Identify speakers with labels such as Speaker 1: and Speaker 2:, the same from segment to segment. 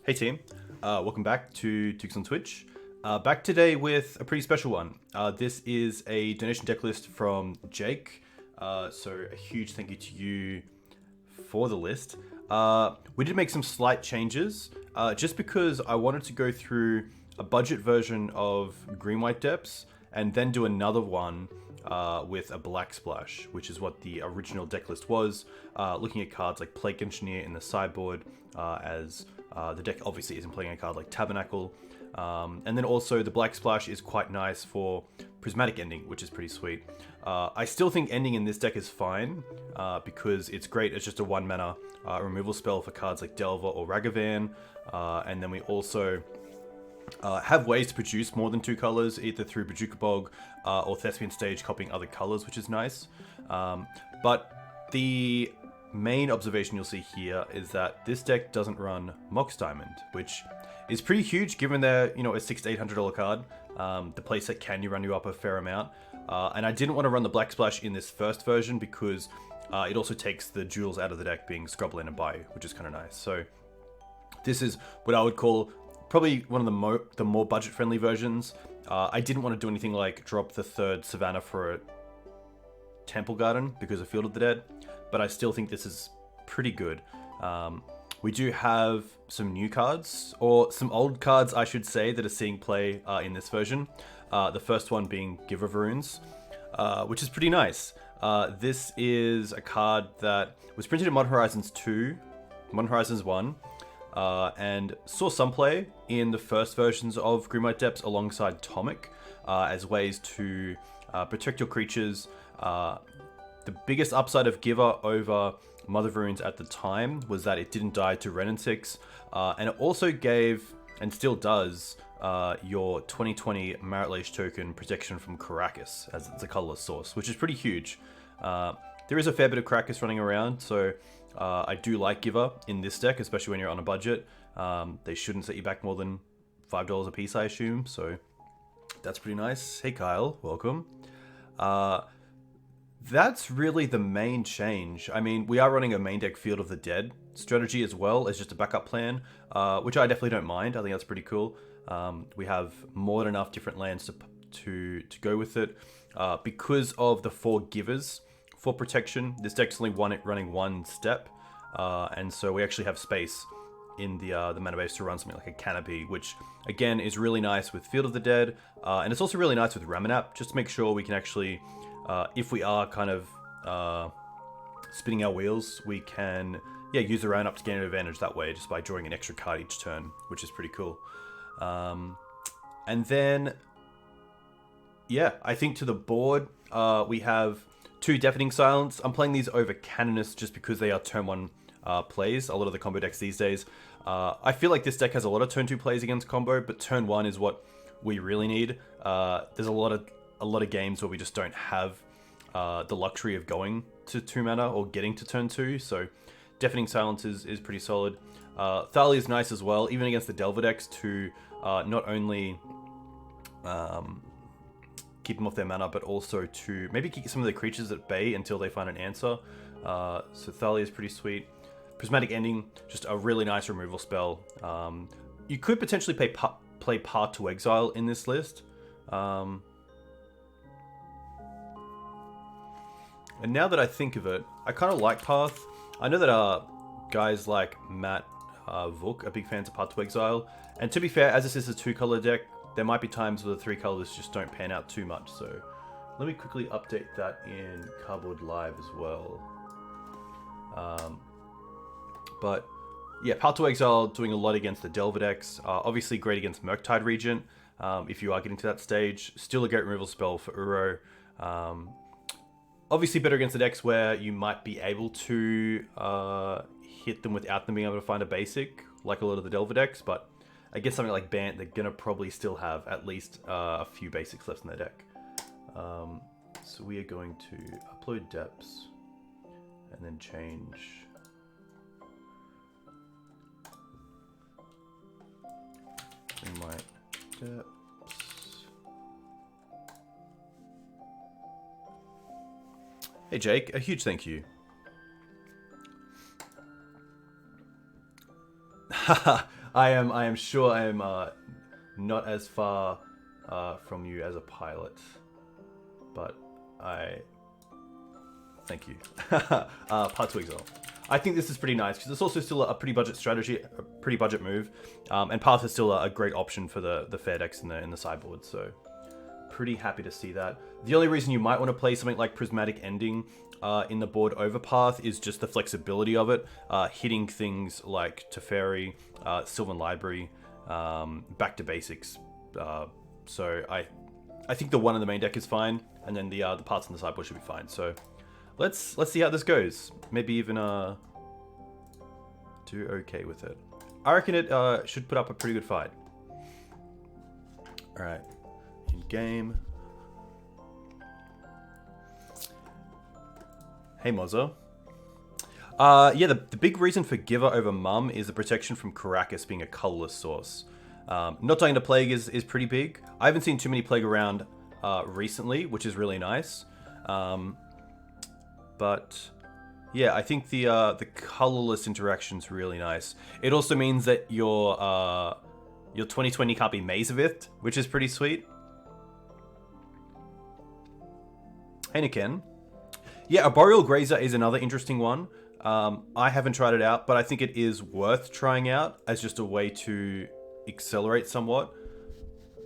Speaker 1: Hey team, welcome back to Tux on Twitch. Back today with a pretty special one. This is a donation deck list from Jake, so a huge thank you to you for the list. We did make some slight changes, just because I wanted to go through a budget version of Green-White Depths and then do another one with a Black Splash, which is what the original deck list was, looking at cards like Plague Engineer in the sideboard, as the deck obviously isn't playing a card like Tabernacle. And then also the Black Splash is quite nice for Prismatic Ending, which is pretty sweet. I still think Ending in this deck is fine, because it's great as just a 1 mana removal spell for cards like Delver or Ragavan. And then we also have ways to produce more than 2 colors, either through Bojuka Bog or Thespian Stage copying other colors, which is nice. But the main observation you'll see here is that this deck doesn't run Mox Diamond, which is pretty huge given they're, you know, a $600 to $800 card. The playset can run you up a fair amount. And I didn't want to run the Black Splash in this first version because it also takes the jewels out of the deck, being Scrubland and Bayou, which is kind of nice. So this is what I would call probably one of the more budget-friendly versions. I didn't want to do anything like drop the 3rd Savannah for a Temple Garden because of Field of the Dead, but I still think this is pretty good. We do have some new cards, or some old cards, I should say, that are seeing play in this version. The first one being Giver of Runes, which is pretty nice. This is a card that was printed in Modern Horizons 2, Modern Horizons 1, and saw some play in the first versions of Green-White Depths alongside Tomic, as ways to protect your creatures. The biggest upside of Giver over Mother of Runes at the time was that it didn't die to Ren and 6, and it also gave, and still does, your 2020 Marit Lage token protection from Karakas, as it's a colorless source, which is pretty huge. There is a fair bit of Karakas running around, so I do like Giver in this deck, especially when you're on a budget. They shouldn't set you back more than $5 a piece, I assume, so that's pretty nice. Hey Kyle, welcome. That's really the main change. I mean, we are running a main deck Field of the Dead strategy as well as just a backup plan, which I definitely don't mind. I think that's pretty cool. We have more than enough different lands to go with it. Because of the 4 givers for protection, this deck's only running 1 step, and so we actually have space in the mana base to run something like a Canopy, which again is really nice with Field of the Dead, and it's also really nice with Ramanap, just to make sure we can actually, if we are kind of spinning our wheels, we can use the round up to gain an advantage that way, just by drawing an extra card each turn, which is pretty cool. And then, I think to the board, we have 2 Deafening Silence. I'm playing these over Canonist just because they are turn 1 plays, a lot of the combo decks these days. I feel like this deck has a lot of turn 2 plays against combo, but turn 1 is what we really need. There's a lot of games where we just don't have the luxury of going to 2 mana or getting to turn 2, so Deafening Silence is pretty solid. Thalia is nice as well, even against the Delver decks, to not only keep them off their mana, but also to maybe keep some of the creatures at bay until they find an answer. So Thalia is pretty sweet. Prismatic Ending, just a really nice removal spell. You could potentially play Path to Exile in this list. And now that I think of it, I kind of like Path. I know that guys like Matt Vuk are big fans of Path to Exile. And to be fair, as this is a 2-color deck, there might be times where the 3 colors just don't pan out too much. So let me quickly update that in Cardboard Live as well. But yeah, Path to Exile doing a lot against the Delver decks. Obviously great against Murktide Regent, if you are getting to that stage. Still a great removal spell for Uro. Obviously better against the decks where you might be able to hit them without them being able to find a basic, like a lot of the Delver decks, but I guess something like Bant, they're going to probably still have at least a few basics left in their deck. So we are going to upload depths and then change my depths. Hey Jake, a huge thank you. I am sure I am not as far from you as a pilot, but I thank you. Part 2 Exile. I think this is pretty nice because it's also still a pretty budget strategy, a pretty budget move, and Path is still a great option for the fair decks in the sideboard. So pretty happy to see that. The only reason you might want to play something like Prismatic Ending in the board over Path is just the flexibility of it, hitting things like Teferi, Sylvan Library, back to basics. So I think the one in the main deck is fine, and then the parts in the sideboard should be fine. So let's see how this goes. Maybe even do okay with it. I reckon it should put up a pretty good fight. All right, in game. Hey Mozza. Yeah, the big reason for Giver over Mum is the protection from Karakas being a colorless source. Not dying to Plague is pretty big. I haven't seen too many Plague around recently, which is really nice. But yeah, I think the colorless interaction's really nice. It also means that your 2020 can't be Mazavith, which is pretty sweet. Hey Niken. Yeah, Arboreal Grazer is another interesting one. I haven't tried it out, but I think it is worth trying out as just a way to accelerate somewhat.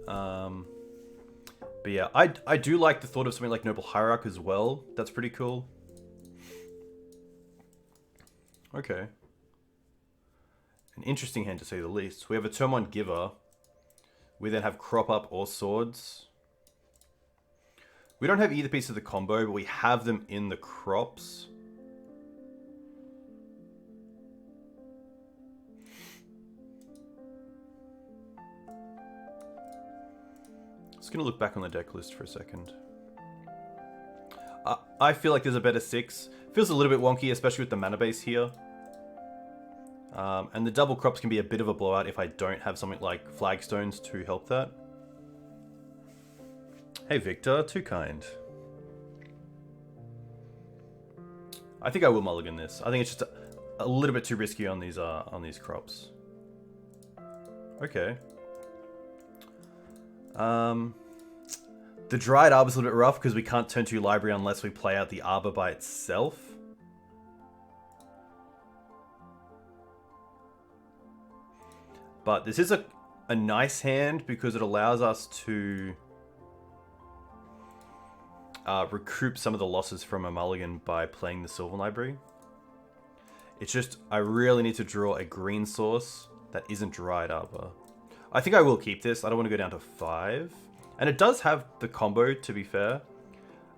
Speaker 1: But yeah, I do like the thought of something like Noble Hierarch as well. That's pretty cool. Okay. An interesting hand to say the least. We have a turn 1 Giver. We then have Crop Up or Swords. We don't have either piece of the combo, but we have them in the crops. Just gonna look back on the deck list for a second. I feel like there's a better 6. Feels a little bit wonky, especially with the mana base here. And the double crops can be a bit of a blowout if I don't have something like Flagstones to help that. Hey Victor, too kind. I think I will mulligan this. I think it's just a little bit too risky on these crops. Okay. The Dried Arbor's a little bit rough because we can't turn 2 Library unless we play out the Arbor by itself. But this is a nice hand because it allows us to recoup some of the losses from a mulligan by playing the Sylvan Library. It's just, I really need to draw a green source that isn't Dried Arbor. I think I will keep this. I don't want to go down to 5. And it does have the combo, to be fair.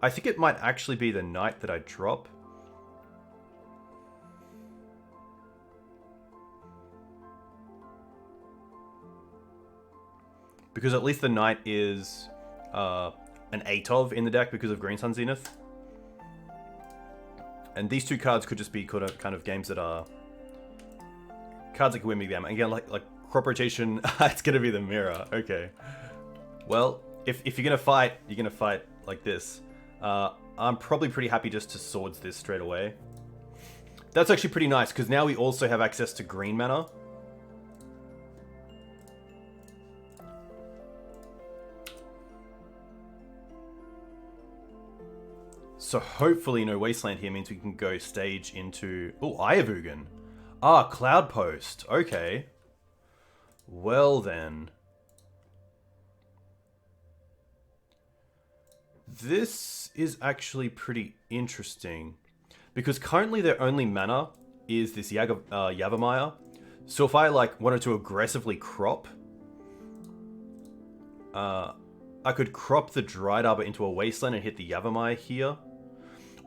Speaker 1: I think it might actually be the Knight that I drop. Because at least the Knight is an 8 of in the deck because of Green Sun Zenith. And these 2 cards could just be kind of games that are cards that can win me the game. Again, like Crop Rotation, it's gonna be the Mirror. Okay. Well, if you're gonna fight, you're gonna fight like this. I'm probably pretty happy just to Swords this straight away. That's actually pretty nice because now we also have access to green mana. So hopefully no Wasteland here means we can go stage into... Oh, Ayavugan. Ah, Cloud Post. Okay. Well then. This is actually pretty interesting. Because currently their only mana is this Yavimaya. So if I wanted to aggressively crop... I could crop the Dried Arbor into a Wasteland and hit the Yavimaya here.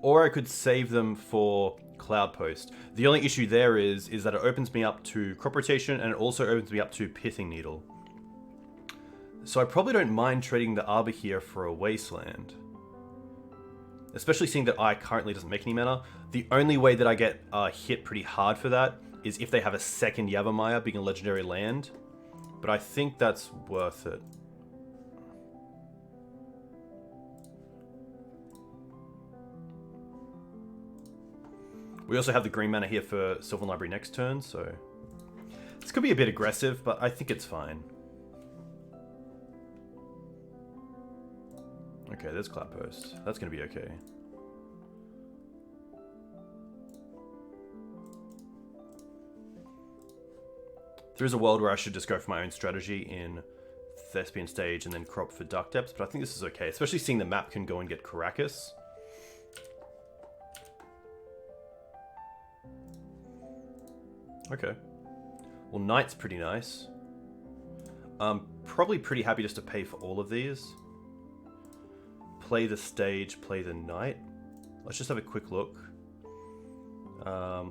Speaker 1: Or I could save them for Cloud Post. The only issue there is that it opens me up to Crop Rotation and it also opens me up to Pithing Needle. So I probably don't mind trading the Arbor here for a Wasteland. Especially seeing that I currently doesn't make any mana. The only way that I get hit pretty hard for that is if they have a second Yavimaya being a legendary land. But I think that's worth it. We also have the green mana here for Sylvan Library next turn, so it's could be a bit aggressive, but I think it's fine. Okay, there's Cloud Post. That's going to be okay. There is a world where I should just go for my own strategy in Thespian Stage and then crop for Dark Depths, but I think this is okay, especially seeing the map can go and get Caracas. Okay. Well, Knight's pretty nice. Probably pretty happy just to pay for all of these. Play the Stage, play the Knight. Let's just have a quick look.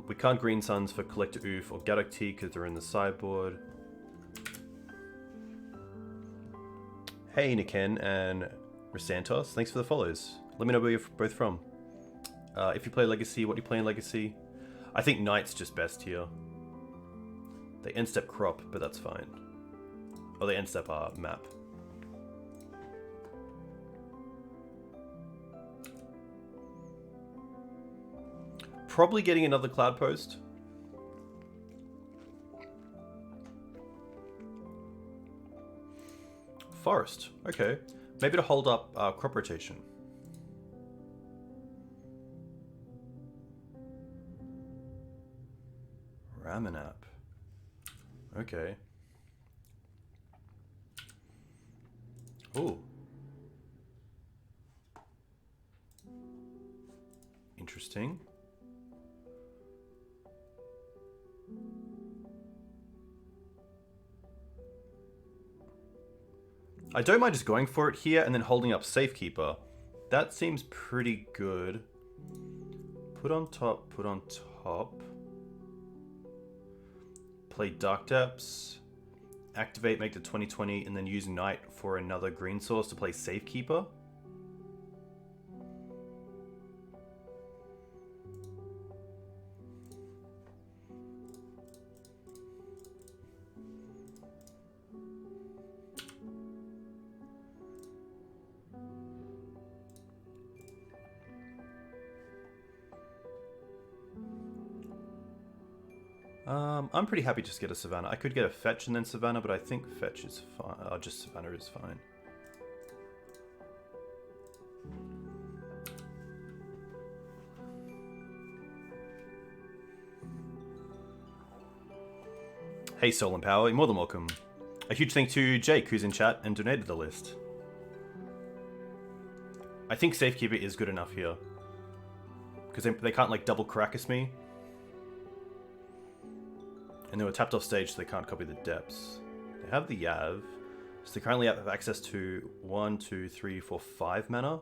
Speaker 1: We can't Green Suns for Collector Oof or Gaddock Teeg because they're in the sideboard. Hey Niken and Rasantos, thanks for the follows. Let me know where you're both from. If you play Legacy, what do you play in Legacy? I think Knight's just best here. They end-step crop, but that's fine. Oh, they end-step map. Probably getting another Cloud Post. Forest. Okay. Maybe to hold up crop rotation. Ramanap. Okay. Ooh. Interesting. I don't mind just going for it here and then holding up Safekeeper. That seems pretty good. Put on top, put on top. Play Dark Depths. Activate, make the 20/20, and then use Knight for another green source to play Safekeeper. I'm pretty happy to just get a Savannah. I could get a Fetch and then Savannah, but I think Fetch is fine. Just Savannah is fine. Hey Soul and Power, you're more than welcome. A huge thank to Jake, who's in chat and donated the list. I think Safekeeper is good enough here. Because they can't like double Caracas me. And they were tapped off stage, so they can't copy the depths. They have the Yav, so they currently have access to 1, 2, 3, 4, 5 mana.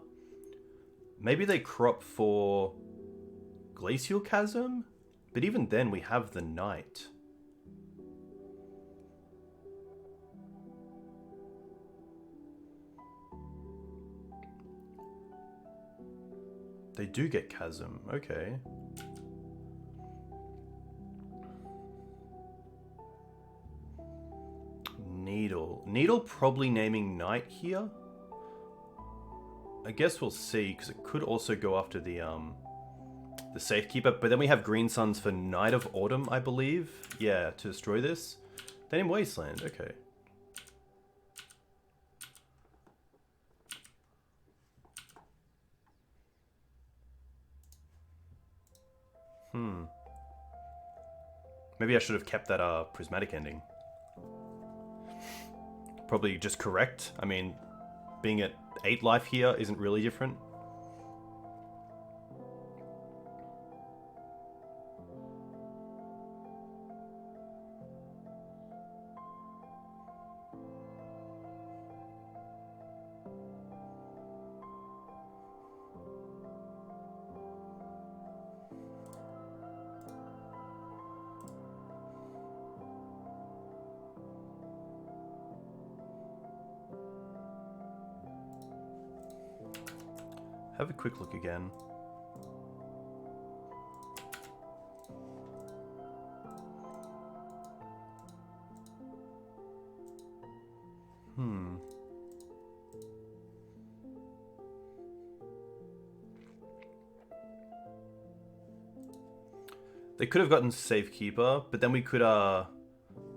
Speaker 1: Maybe they crop for Glacial Chasm? But even then, we have the Knight. They do get Chasm, okay. Needle probably naming Knight here. I guess we'll see, because it could also go after the Safekeeper, but then we have Green Suns for Night of Autumn, I believe. Yeah, to destroy this. They name Wasteland, okay. Maybe I should have kept that prismatic ending. Probably just correct. I mean, being at 8 life here isn't really different. Have a quick look again. They could have gotten Safekeeper, but then we could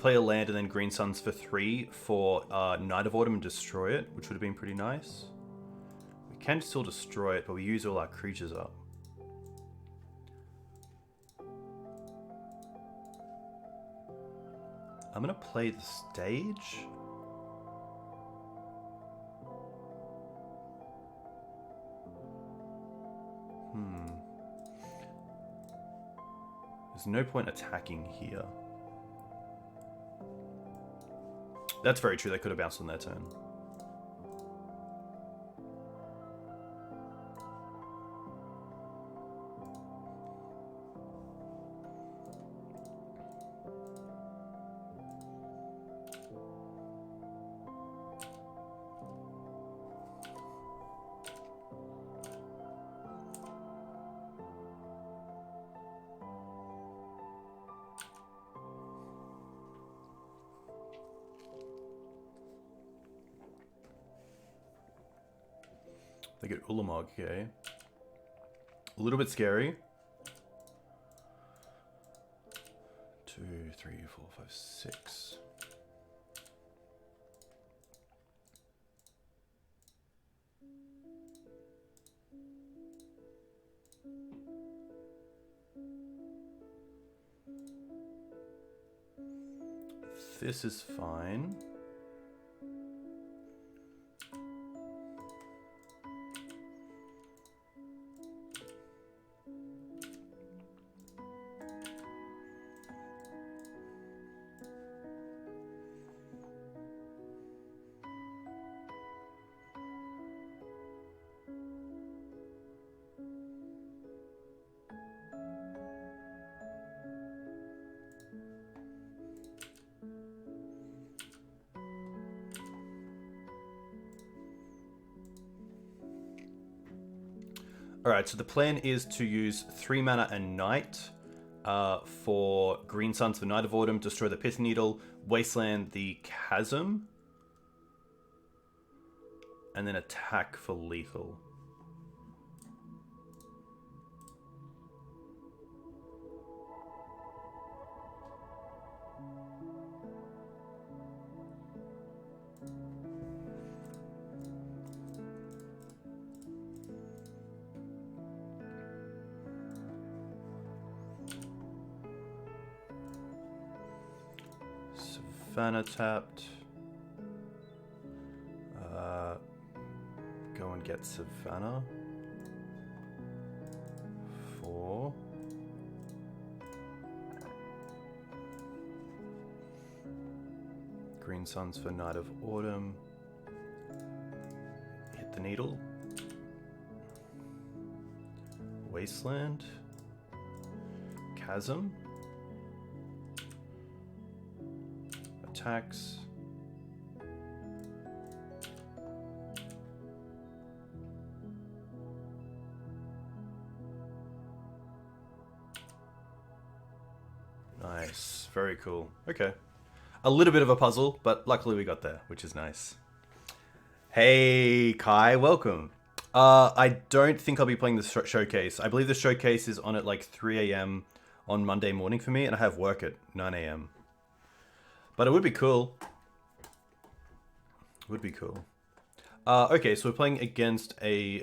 Speaker 1: play a land and then Green Suns for 3 for Night of Autumn and destroy it, which would have been pretty nice. We can still destroy it, but we use all our creatures up. I'm going to play the stage. There's no point attacking here. That's very true. They could have bounced on their turn. They get Ulamog, okay. A little bit scary. 2, 3, 4, 5, 6. This is fine. Alright, so the plan is to use 3 mana and Night for Green Suns for Night of Autumn, destroy the Pith Needle, Wasteland the Chasm, and then attack for lethal. Savannah tapped. Go and get Savannah. 4. Green Suns for Night of Autumn. Hit the needle. Wasteland. Chasm. Attacks. Nice. Very cool. Okay. A little bit of a puzzle, but luckily we got there, which is nice. Hey, Kai, welcome. I don't think I'll be playing the showcase. I believe the showcase is on at like 3 a.m. on Monday morning for me, and I have work at 9 a.m. But it would be cool. Would be cool. Okay, so we're playing against a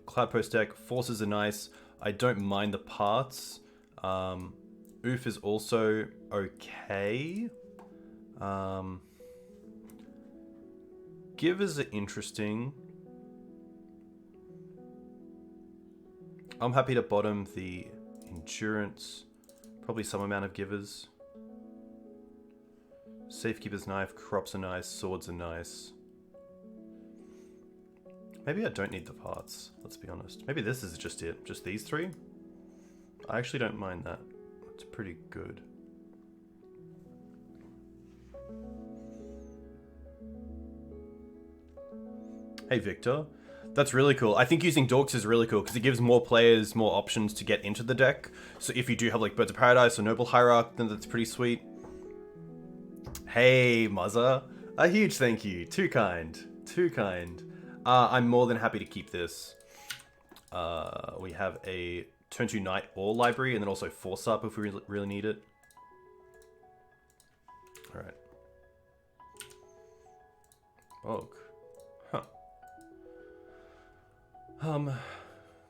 Speaker 1: Cloud Post deck. Forces are nice. I don't mind the parts. Oof is also okay. Givers are interesting. I'm happy to bottom the Endurance. Probably some amount of Givers. Safekeeper's Knife, Crops are nice, Swords are nice. Maybe I don't need the parts, let's be honest. Maybe this is just it, just these 3. I actually don't mind that. It's pretty good. Hey Victor, that's really cool. I think using Dorks is really cool because it gives more players more options to get into the deck. So if you do have like Birds of Paradise or Noble Hierarch, then that's pretty sweet. Hey, Muzza. A huge thank you. Too kind. Too kind. I'm more than happy to keep this. We have a turn 2 Knight or Library, and then also Force Up if we really need it. Alright. Bog. Huh.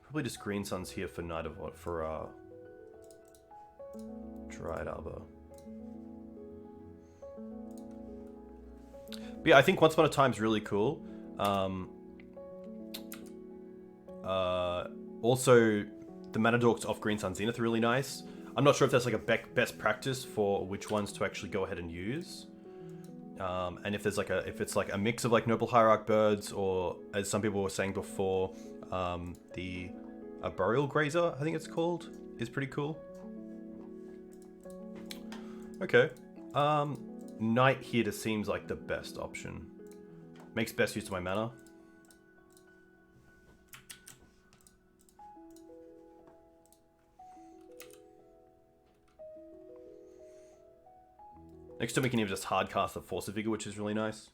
Speaker 1: Probably just Green Sun's here for Night of what? For, Dried Arbor. But yeah, I think Once Upon a Time's really cool. Also, the Mana Dorks off Green Sun Zenith are really nice. I'm not sure if that's like a best practice for which ones to actually go ahead and use. And if there's like if it's like a mix of like Noble Hierarch birds, or as some people were saying before, the Boreal Grazer, I think it's called, is pretty cool. Okay. Knight here just seems like the best option. Makes best use of my mana. Next time we can even just hardcast the Force of Vigor, which is really nice.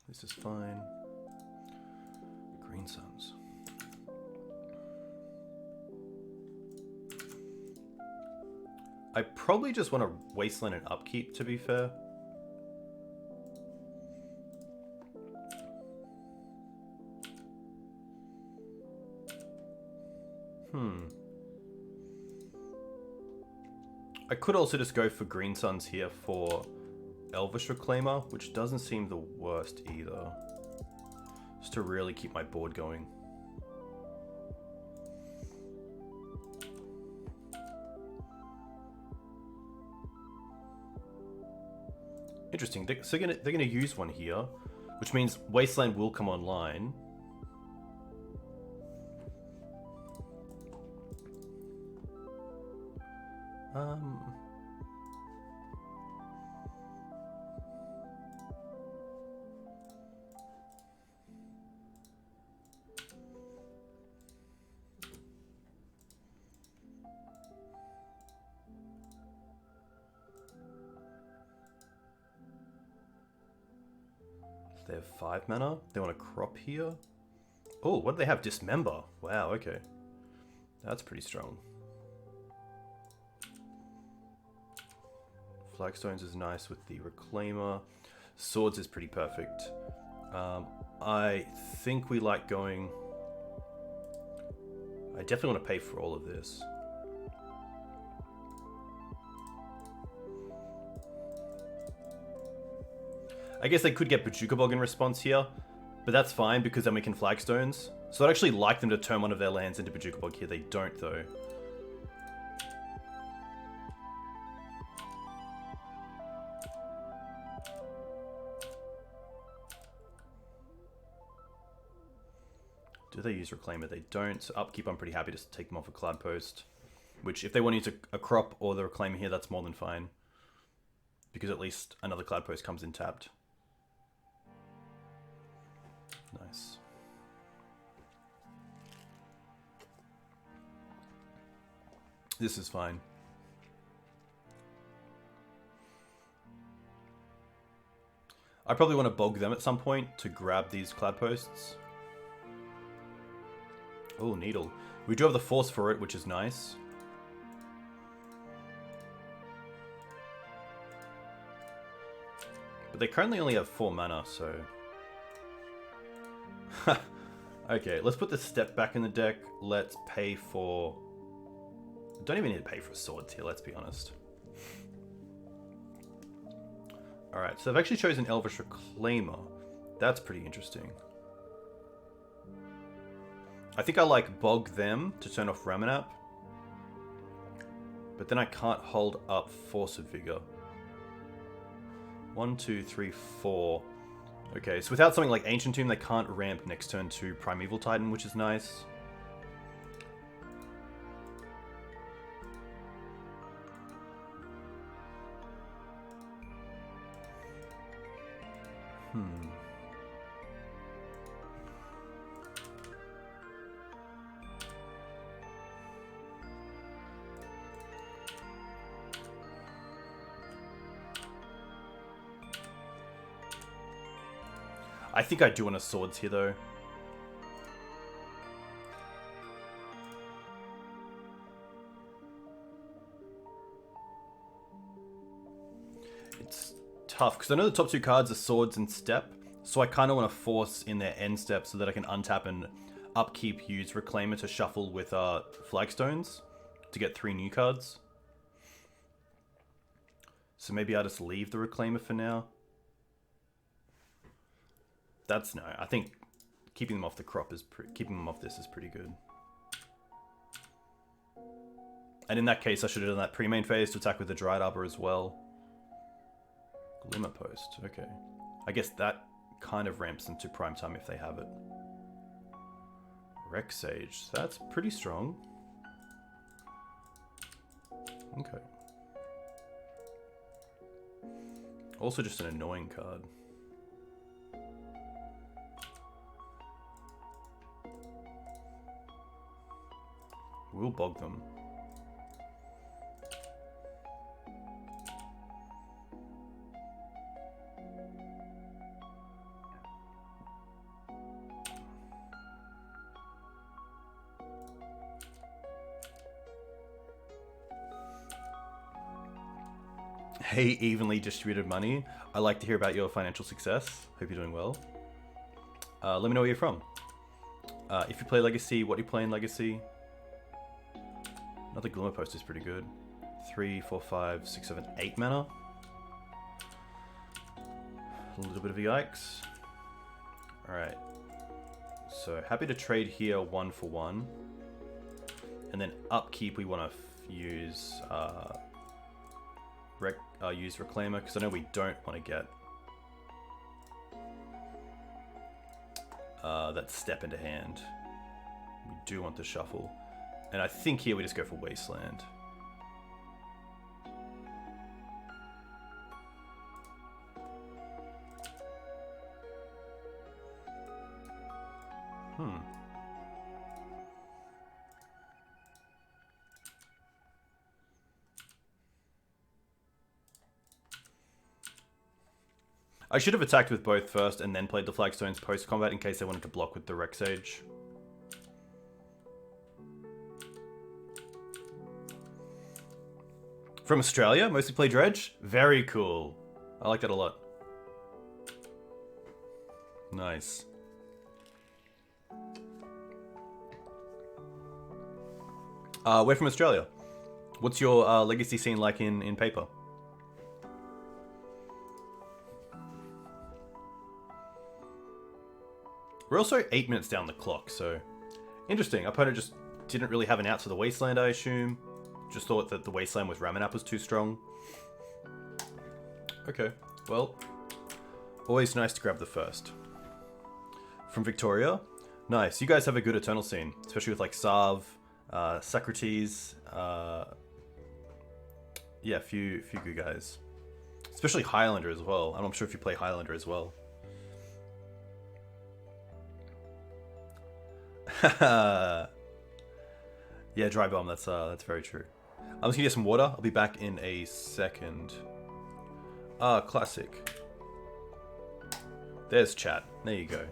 Speaker 1: This is fine. Green Suns. I probably just want to Wasteland and upkeep, to be fair. I could also just go for Green Suns here for Elvish Reclaimer, which doesn't seem the worst either. Just to really keep my board going. Interesting. So they're gonna use one here, which means Wasteland will come online. They have 5 mana. They want to crop here. Oh, what do they have? Dismember. Wow, okay. That's pretty strong. Flagstones is nice with the Reclaimer. Swords is pretty perfect. I think we like going... I definitely want to pay for all of this. I guess they could get Bojuka Bog in response here, but that's fine because then we can Flagstones. So I'd actually like them to turn one of their lands into Bojuka Bog here. They don't, though. Do they use Reclaimer? They don't. So upkeep, I'm pretty happy to take them off a Cloud Post. Which, if they want to use a crop or the Reclaimer here, that's more than fine. Because at least another Cloud Post comes in tapped. Nice. This is fine. I probably want to bog them at some point to grab these Cloud Posts. Oh, Needle. We do have the Force for it, which is nice. But they currently only have 4 mana, so... Okay, let's put the step back in the deck. Let's pay for... Don't even need to pay for swords here, let's be honest. Alright, so I've actually chosen Elvish Reclaimer. That's pretty interesting. I think I like bog them to turn off Ramanap. But then I can't hold up Force of Vigor. 1, 2, 3, 4. Okay, so without something like Ancient Tomb, they can't ramp next turn to Primeval Titan, which is nice. I think I do want a swords here, though. It's tough, because I know the top 2 cards are Swords and Step, so I kind of want to force in their end step so that I can untap and upkeep, use Reclaimer to shuffle with Flagstones to get 3 new cards. So maybe I'll just leave the Reclaimer for now. That's no, I think keeping them off the crop is keeping them off this is pretty good. And in that case, I should have done that pre-main phase to attack with the Dryad Arbor as well. Glimmer Post, okay. I guess that kind of ramps them to prime time if they have it. Rex Sage, that's pretty strong. Okay. Also just an annoying card. We'll bog them. Hey, evenly distributed money. I like to hear about your financial success. Hope you're doing well. Let me know where you're from. If you play Legacy, what do you play in Legacy? Another Glimmer Post is pretty good. 3, 4, 5, 6, 7, 8 mana. A little bit of yikes. Alright. So, happy to trade here 1 for 1. And then upkeep, we want to use use Reclaimer, because I know we don't want to get that step into hand. We do want the shuffle. And I think here we just go for Wasteland. I should have attacked with both first and then played the Flagstones post-combat in case they wanted to block with the Rex Sage. From Australia, mostly play Dredge? Very cool. I like that a lot. Nice. We're from Australia. What's your Legacy scene like in paper? We're also 8 minutes down the clock, so... Interesting. Opponent just didn't really have an out to the Wasteland, I assume. Just thought that the Wasteland with Ramanap was too strong. Okay, well... Always nice to grab the first. From Victoria? Nice. You guys have a good Eternal scene. Especially with, like, Sarv, Socrates, yeah, a few good guys. Especially Highlander as well. I'm not sure if you play Highlander as well. Yeah, dry bomb. That's very true. I'm just gonna get some water. I'll be back in a second. Classic. There's chat. There you go.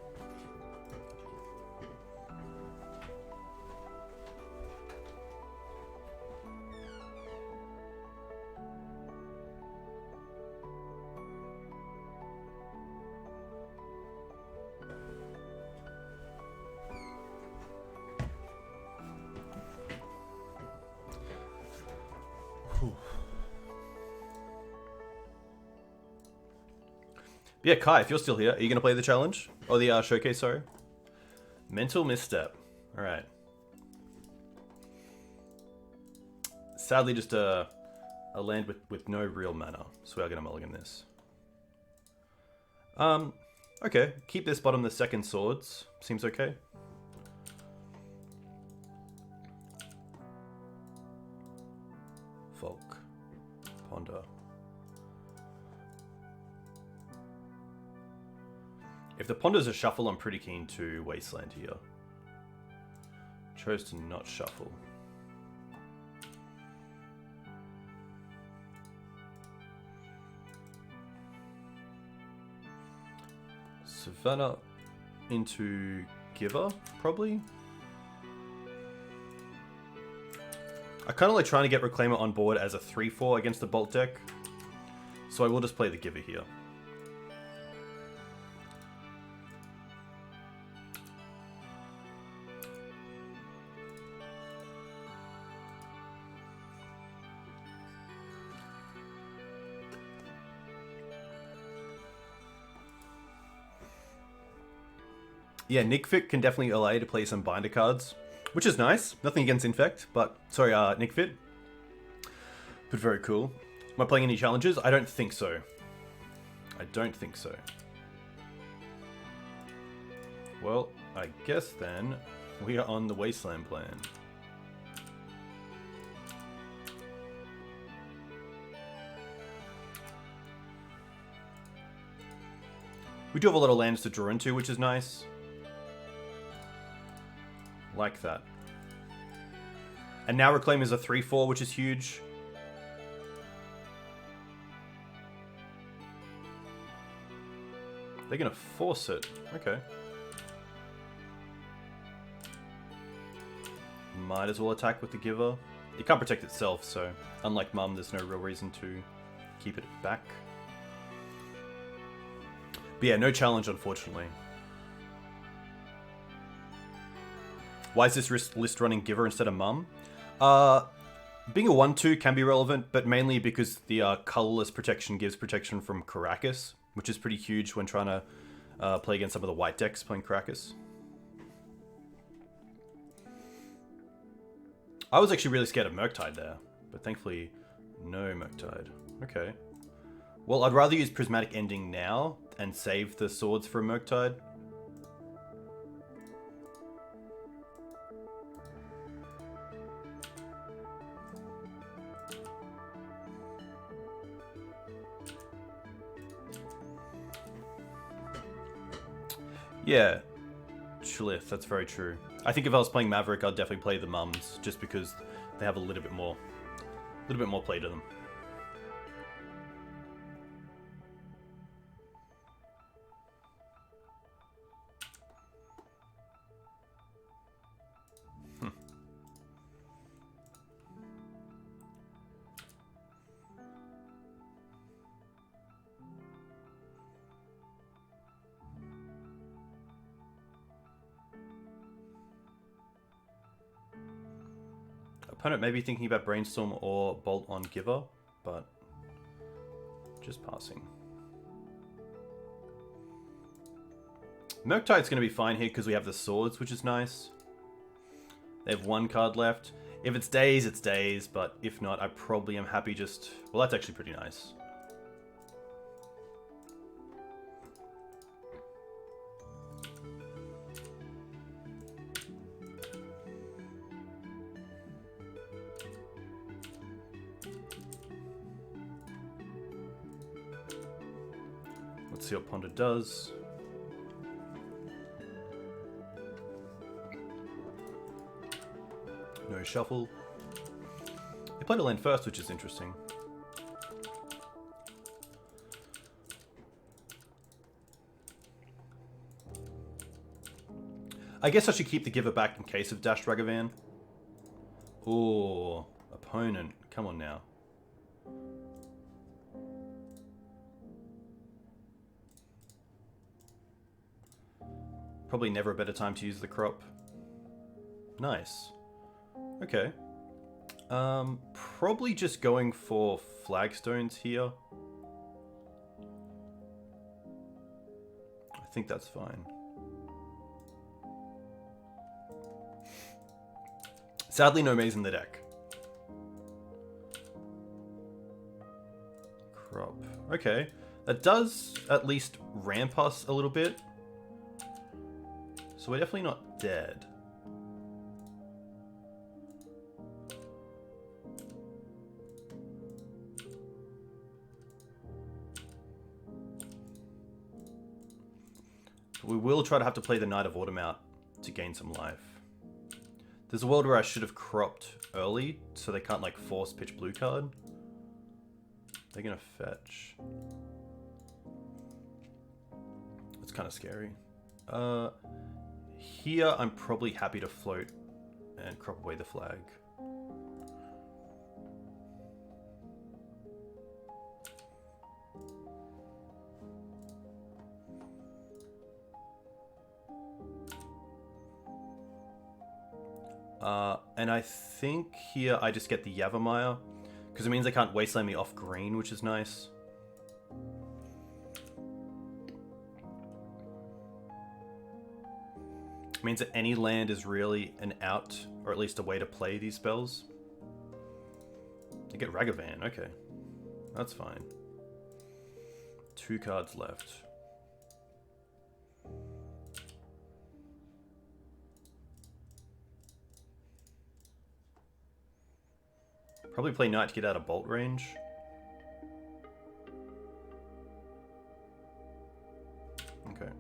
Speaker 1: Yeah, Kai, if you're still here, are you going to play the challenge? Or the showcase, sorry? Mental misstep. Alright. Sadly, just a land with no real mana. So we are going to mulligan this. Okay. Keep this bottom the second swords. Seems okay. Folk. Ponder. If the Ponder's a shuffle, I'm pretty keen to Wasteland here. Chose to not shuffle. Savannah into Giver, probably. I kind of like trying to get Reclaimer on board as a 3-4 against the Bolt deck. So I will just play the Giver here. Yeah, Nickfit can definitely allow you to play some binder cards, which is nice. Nothing against Infect, but sorry, Nickfit. But very cool. Am I playing any challenges? I don't think so. I don't think so. Well, I guess then we are on the Wasteland plan. We do have a lot of lands to draw into, which is nice. Like that. And now Reclaim is a 3/4, which is huge. They're gonna force it. Okay. Might as well attack with the Giver. It can't protect itself, so unlike Mum, there's no real reason to keep it back. But yeah, no challenge, unfortunately. Why is this list running Giver instead of Mum? Being a 1/2 can be relevant, but mainly because the colorless protection gives protection from Karakas, which is pretty huge when trying to play against some of the white decks playing Karakas. I was actually really scared of Murktide there, but thankfully no Murktide. Okay. Well, I'd rather use Prismatic Ending now and save the swords for a Murktide. Yeah, Shlith, that's very true. I think if I was playing Maverick, I'd definitely play the Mums, just because they have a little bit more play to them. Opponent may be thinking about Brainstorm or Bolt on Giver, but just passing. Murktide's going to be fine here because we have the swords, which is nice. They have one card left. If it's Daze, it's Daze, but if not, I probably am happy just... Well, that's actually pretty nice. Let's see what Ponder does. No shuffle. He played a land first, which is interesting. I guess I should keep the Giver back in case of Dash Ragavan. Ooh, opponent. Come on now. Probably never a better time to use the crop. Nice. Okay. Probably just going for flagstones here. I think that's fine. Sadly, no Maze in the deck. Crop. Okay. That does at least ramp us a little bit. So we're definitely not dead. But we will try to have to play the Knight of Autumn out to gain some life. There's a world where I should have cropped early so they can't like force pitch blue card. They're gonna fetch. It's kind of scary. Here, I'm probably happy to float and crop away the flag. And I think here I just get the Yavimaya, because it means they can't wasteland me off green, which is nice. It means that any land is really an out, or at least a way to play these spells. I get Ragavan, okay. That's fine. 2 cards left. Probably play Knight to get out of bolt range. Okay.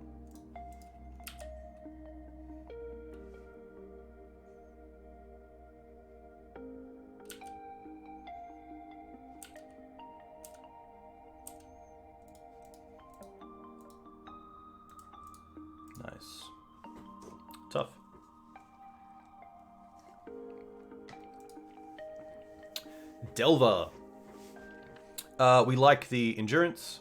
Speaker 1: Nice. Tough. Delver. We like the Endurance.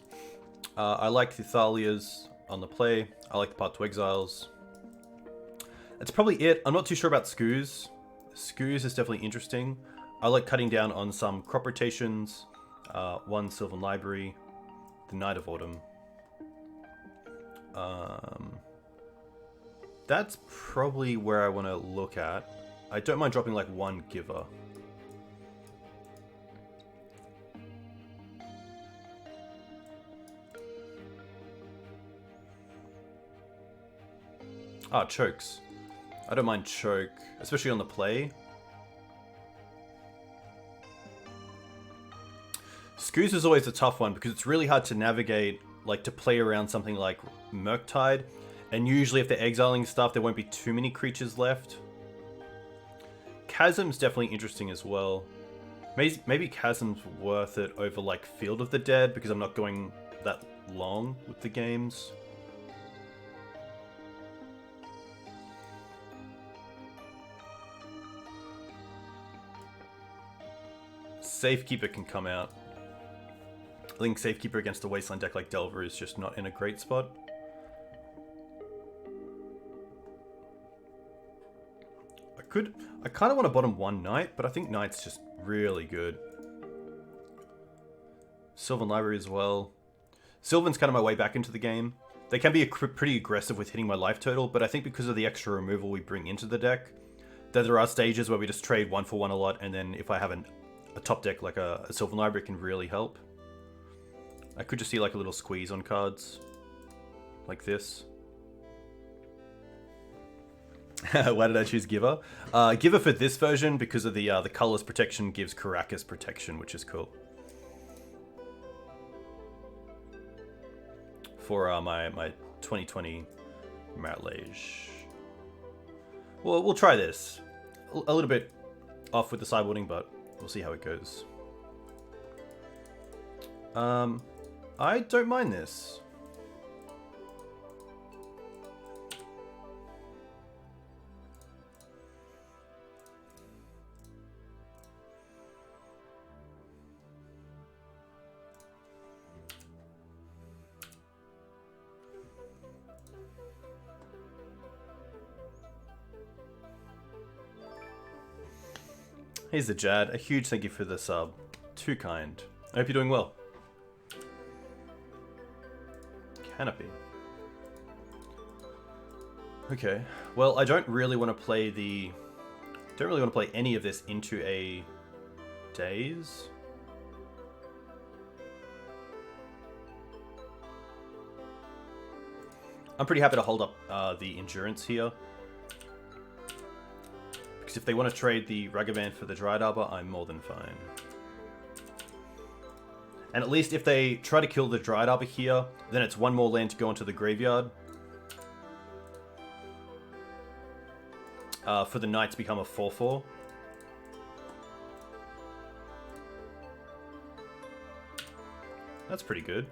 Speaker 1: I like the Thalias on the play. I like the Part 2 Exiles. That's probably it. I'm not too sure about Skoos. Skoos is definitely interesting. I like cutting down on some crop rotations. 1 Sylvan Library. The Night of Autumn. That's probably where I want to look at. I don't mind dropping like 1 Giver. Ah, Chokes. I don't mind Choke, especially on the play. Skoos is always a tough one because it's really hard to navigate, like to play around something like Murktide. And usually if they're exiling stuff, there won't be too many creatures left. Chasm's definitely interesting as well. Maybe Chasm's worth it over like Field of the Dead because I'm not going that long with the games. Safekeeper can come out. I think Safekeeper against a Wasteland deck like Delver is just not in a great spot. I kind of want to bottom 1 Knight, but I think Knight's just really good. Sylvan Library as well. Sylvan's kind of my way back into the game. They can be pretty aggressive with hitting my life total, but I think because of the extra removal we bring into the deck, that there are stages where we just trade 1 for 1 a lot, and then if I have a top deck like a Sylvan Library, it can really help. I could just see like a little squeeze on cards. Like this. Why did I choose Giver? Giver for this version because of the colorless protection gives Karakas protection, which is cool. For my 2020 Marlage. Well, we'll try this. A little bit off with the sideboarding, but we'll see how it goes. I don't mind this. Here's the Jad. A huge thank you for the sub. Too kind. I hope you're doing well. Canopy. Okay. Well, I don't really want to play any of this into a Daze. I'm pretty happy to hold up the Endurance here. Because if they want to trade the Ragavan for the Dryad Arbor, I'm more than fine. And at least if they try to kill the Dryad Arbor here, then it's 1 more land to go into the graveyard. For the Knight to become a 4/4. That's pretty good.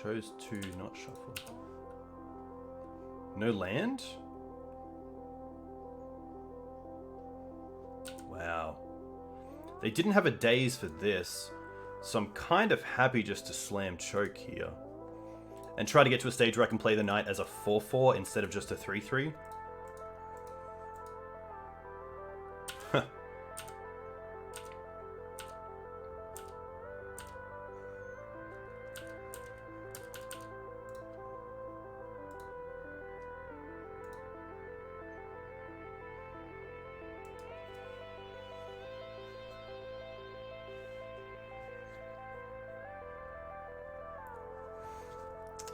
Speaker 1: Chose to not shuffle. No land? Wow. They didn't have a daze for this, so I'm kind of happy just to slam choke here. And try to get to a stage where I can play the knight as a 4-4 instead of just a 3-3.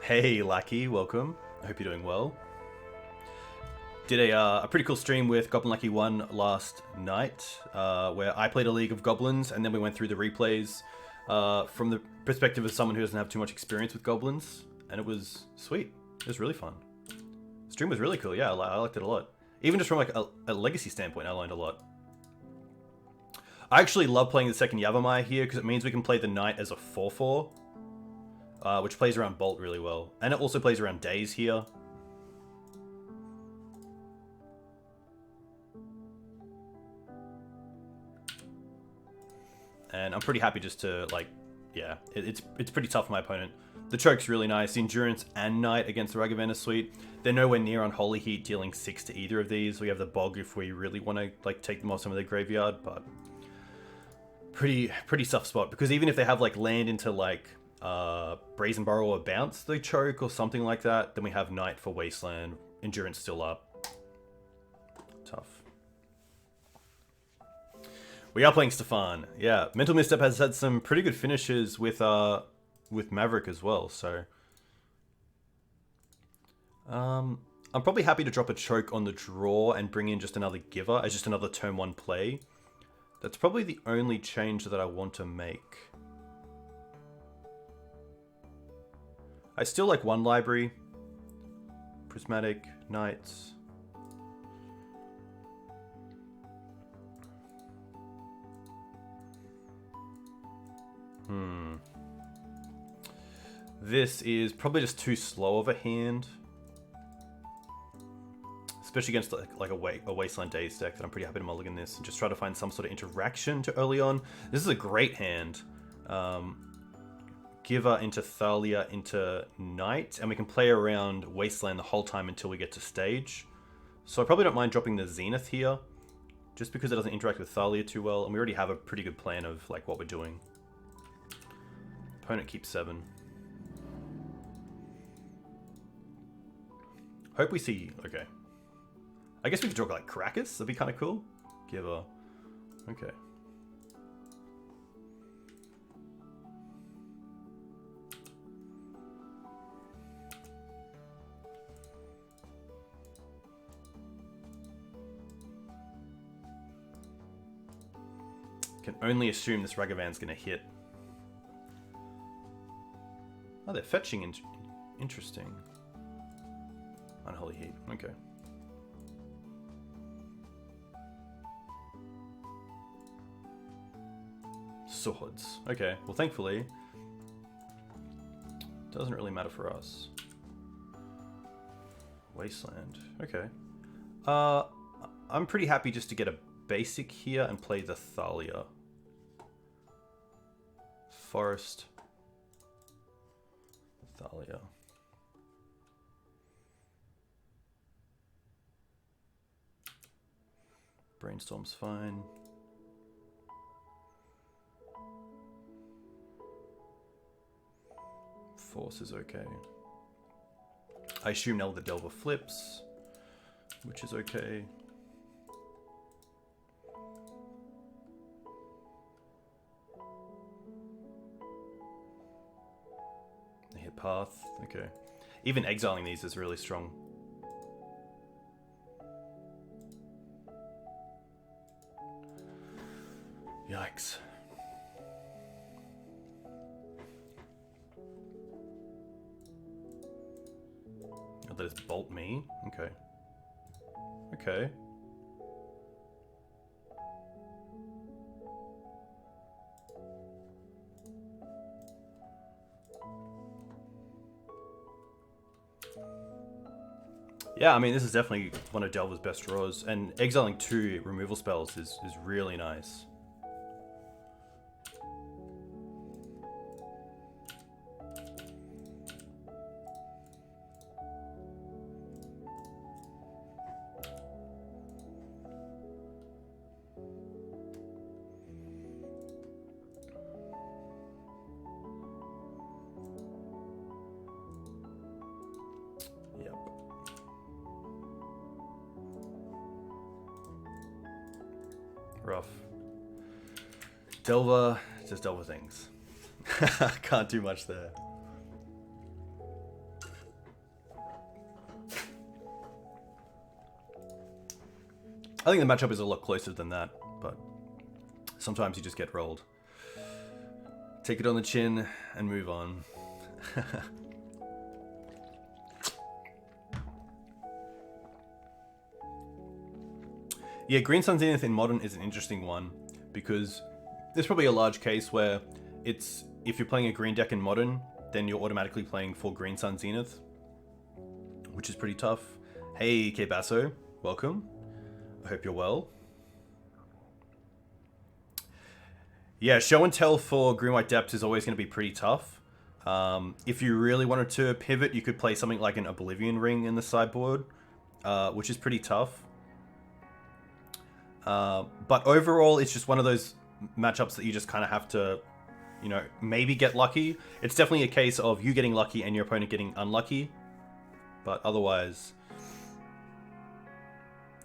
Speaker 1: Hey Lucky, welcome. I hope you're doing well. Did a pretty cool stream with Goblin Lucky 1 last night, where I played a League of Goblins, and then we went through the replays from the perspective of someone who doesn't have too much experience with Goblins, and it was sweet. It was really fun. The stream was really cool, yeah, I liked it a lot. Even just from like a legacy standpoint, I learned a lot. I actually love playing the second Yavimaya here, because it means we can play the knight as a 4-4. Which plays around Bolt really well. And it also plays around Daze here. And I'm pretty happy just to, like, yeah, it's pretty tough for my opponent. The choke's really nice. The Endurance and Knight against the Ragavan are sweet. They're nowhere near on Holy Heat dealing 6 to either of these. We have the Bog if we really want to, like, take them off some of their graveyard, but pretty tough spot. Because even if they have, like, land into, like, Brazen Burrow or Bounce the choke or something like that, then we have Knight for Wasteland, Endurance still up. Tough. We are playing Stefan. Yeah, Mental Misstep has had some pretty good finishes with Maverick as well, so I'm probably happy to drop a choke on the draw and bring in just another giver as just another turn 1 play. That's probably the only change that I want to make. I still like one library. Prismatic, Knights. This is probably just too slow of a hand. Especially against like a Wasteland Daze deck, that I'm pretty happy to mulligan this and just try to find some sort of interaction to early on. This is a great hand. Giver into Thalia into Knight, and we can play around Wasteland the whole time until we get to stage. So I probably don't mind dropping the Zenith here, just because it doesn't interact with Thalia too well, and we already have a pretty good plan of like what we're doing. Opponent keeps 7. Hope we see, okay. I guess we could draw like Caracas, that'd be kind of cool. Giver, okay. Can only assume this Ragavan's going to hit. Oh, they're fetching. Interesting. Unholy Heat. Okay. Swords. Okay. Well, thankfully, doesn't really matter for us. Wasteland. Okay. I'm pretty happy just to get a basic here and play the Thalia. Forest. Thalia. Brainstorm's fine. Force is okay. I assume now the Delver flips, which is okay. Hit path, okay. Even exiling these is really strong. Yikes. Oh, that is bolt me? Okay. Okay. Yeah, I mean, this is definitely one of Delver's best draws, and exiling 2 removal spells is really nice. rough. Delver, just Delver things. Can't do much there. I think the matchup is a lot closer than that, but sometimes you just get rolled. Take it on the chin and move on. Yeah, Green Sun Zenith in Modern is an interesting one because there's probably a large case where it's if you're playing a green deck in Modern, then you're automatically playing for Green Sun Zenith, which is pretty tough. Hey, K Basso, welcome. I hope you're well. Yeah, show and tell for Green White Depths is always going to be pretty tough. If you really wanted to pivot, you could play something like an Oblivion Ring in the sideboard, which is pretty tough. But overall, it's just one of those matchups that you just kind of have to, you know, maybe get lucky. It's definitely a case of you getting lucky and your opponent getting unlucky. But otherwise,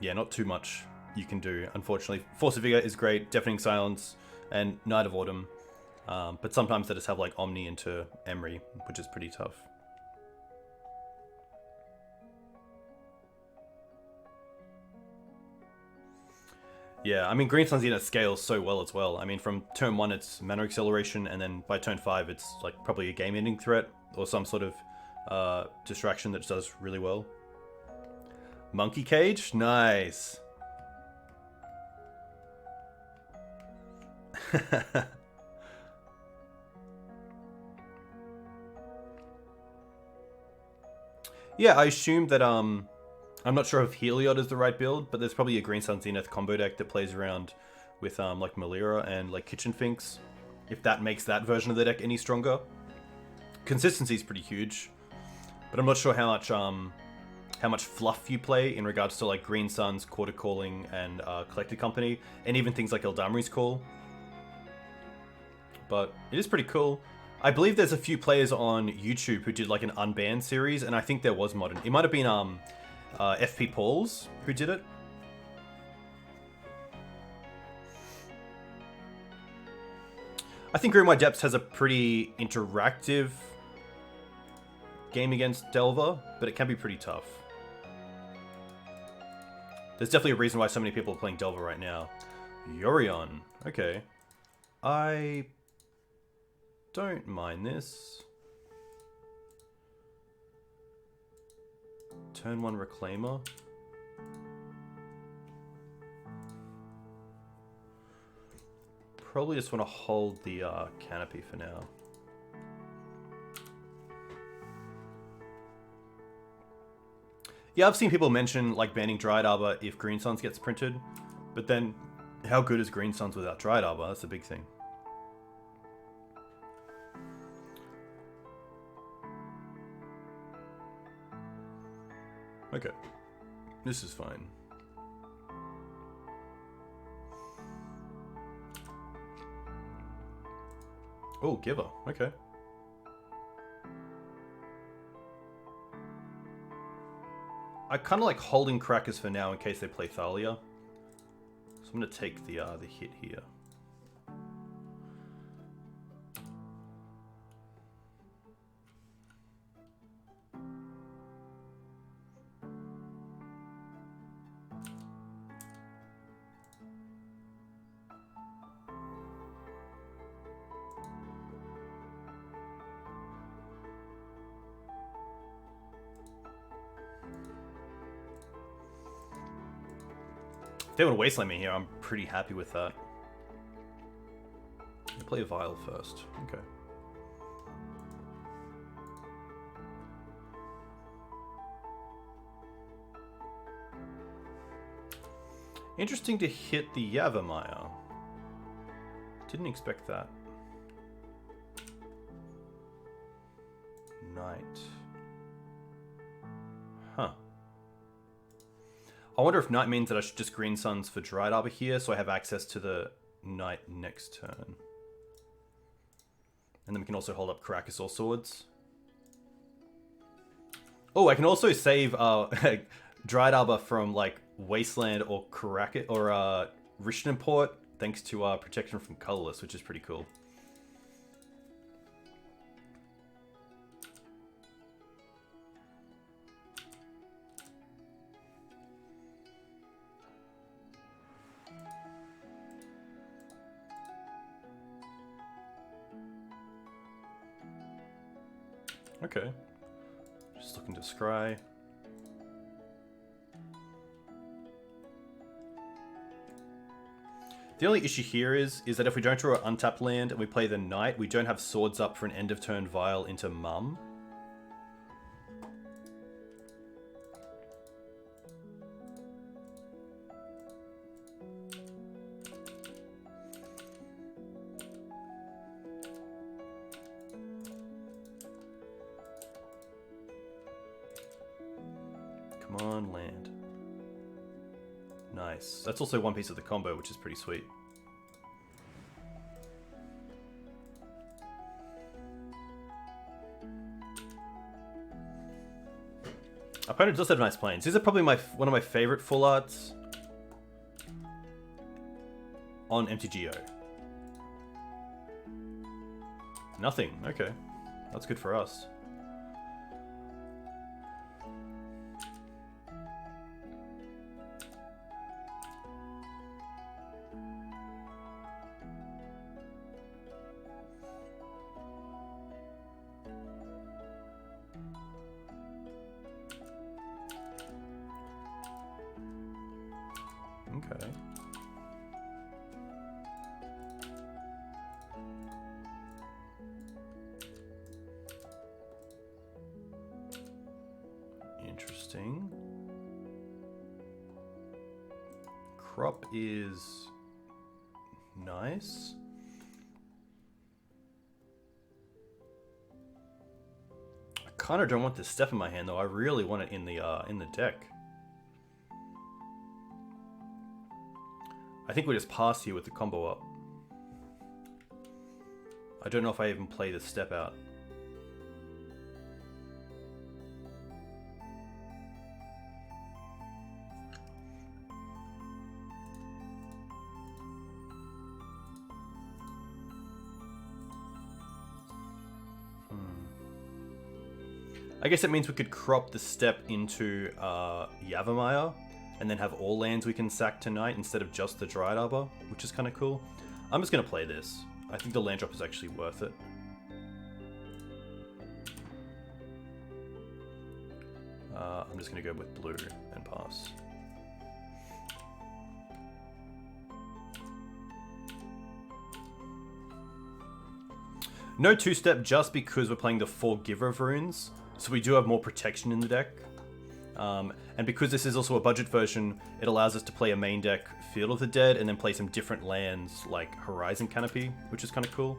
Speaker 1: yeah, not too much you can do, unfortunately. Force of Vigor is great, Deafening Silence, and Night of Autumn. But sometimes they just have like Omni into Emery, which is pretty tough. Yeah, I mean, Green Sun Zenith scales so well as well. I mean, from turn 1 it's Mana Acceleration, and then by turn 5 it's like probably a game-ending threat, or some sort of distraction that does really well. Monkey Cage? Nice. Yeah, I assume that I'm not sure if Heliod is the right build, but there's probably a Green Sun Zenith combo deck that plays around with like Malira and like Kitchen Finks, if that makes that version of the deck any stronger. Consistency is pretty huge, but I'm not sure how much fluff you play in regards to like Green Sun's Quarter Calling and Collected Company, and even things like Eldamri's Call. But it is pretty cool. I believe there's a few players on YouTube who did like an unbanned series, and I think there was Modern. It might have been FP Pauls who did it. I think Green White Depths has a pretty interactive game against Delver, but it can be pretty tough. There's definitely a reason why so many people are playing Delver right now. Yorion. Okay. I don't mind this. Turn 1 Reclaimer. Probably just want to hold the canopy for now. Yeah, I've seen people mention like banning Dryad Arbor if Green Suns gets printed, but then how good is Green Suns without Dryad Arbor? That's the big thing. Okay, this is fine. Oh, Giver, okay. I kind of like holding Crackers for now in case they play Thalia. So I'm going to take the hit here. If they want to wasteland me here, I'm pretty happy with that. I'll play a Vial first. Okay. Interesting to hit the Yavimaya. Didn't expect that. Knight. Huh. I wonder if Knight means that I should just Green Suns for Dryad Arbor here, so I have access to the Knight next turn. And then we can also hold up Caracas or Swords. Oh, I can also save Dryad Arbor from like Wasteland or Caracas or Rishton Import, thanks to protection from colorless, which is pretty cool. Okay, just looking to scry. The only issue here is that if we don't draw an untapped land and we play the Knight, we don't have swords up for an end of turn Vial into Mum. Come on, land. Nice. That's also one piece of the combo, which is pretty sweet. Opponent does have nice planes. These are probably one of my favorite full arts on MTGO. Nothing. Okay. That's good for us. Okay. Interesting. Crop is nice. I kind of don't want this step in my hand though. I really want it in the deck. I think we just pass here with the combo up. I don't know if I even play the step out. I guess it means we could crop the step into Yavimaya, and then have all lands we can sack tonight instead of just the Dryad Arbor, which is kind of cool. I'm just going to play this. I think the land drop is actually worth it. I'm just going to go with blue and pass. No two-step just because we're playing the 4 Giver of Runes, so we do have more protection in the deck. And because this is also a budget version, it allows us to play a main deck Field of the Dead and then play some different lands like Horizon Canopy, which is kind of cool.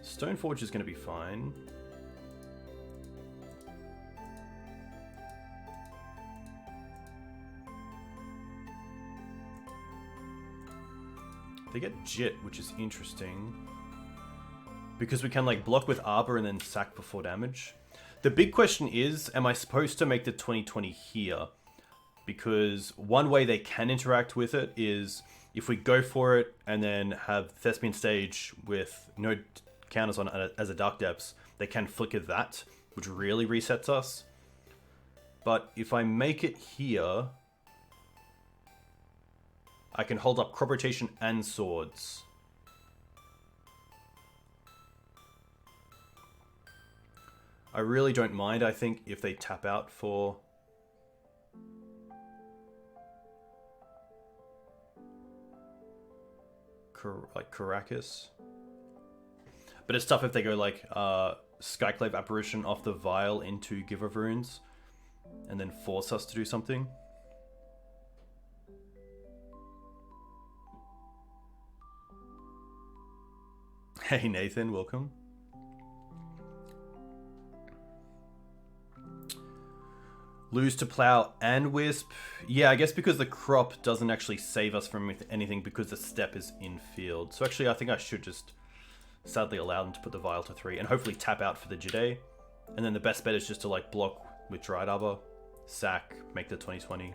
Speaker 1: Stoneforge is going to be fine. They get Jit, which is interesting. Because we can like block with Arbor and then sack before damage. The big question is, am I supposed to make the 2020 here? Because one way they can interact with it is if we go for it and then have Thespian Stage with no counters on it as a Dark Depths, they can flicker that, which really resets us. But if I make it here, I can hold up Crop Rotation and Swords. I really don't mind, I think, if they tap out for... like Caracas. But it's tough if they go like Skyclave Apparition off the Vial into Giver of Runes and then force us to do something. Hey Nathan, welcome. Lose to Plow and Wisp. Yeah, I guess because the crop doesn't actually save us from anything because the step is in field. So actually I think I should just sadly allow them to put the Vial to 3 and hopefully tap out for the Jide. And then the best bet is just to like block with Dryad Arbor sack, make the 2020.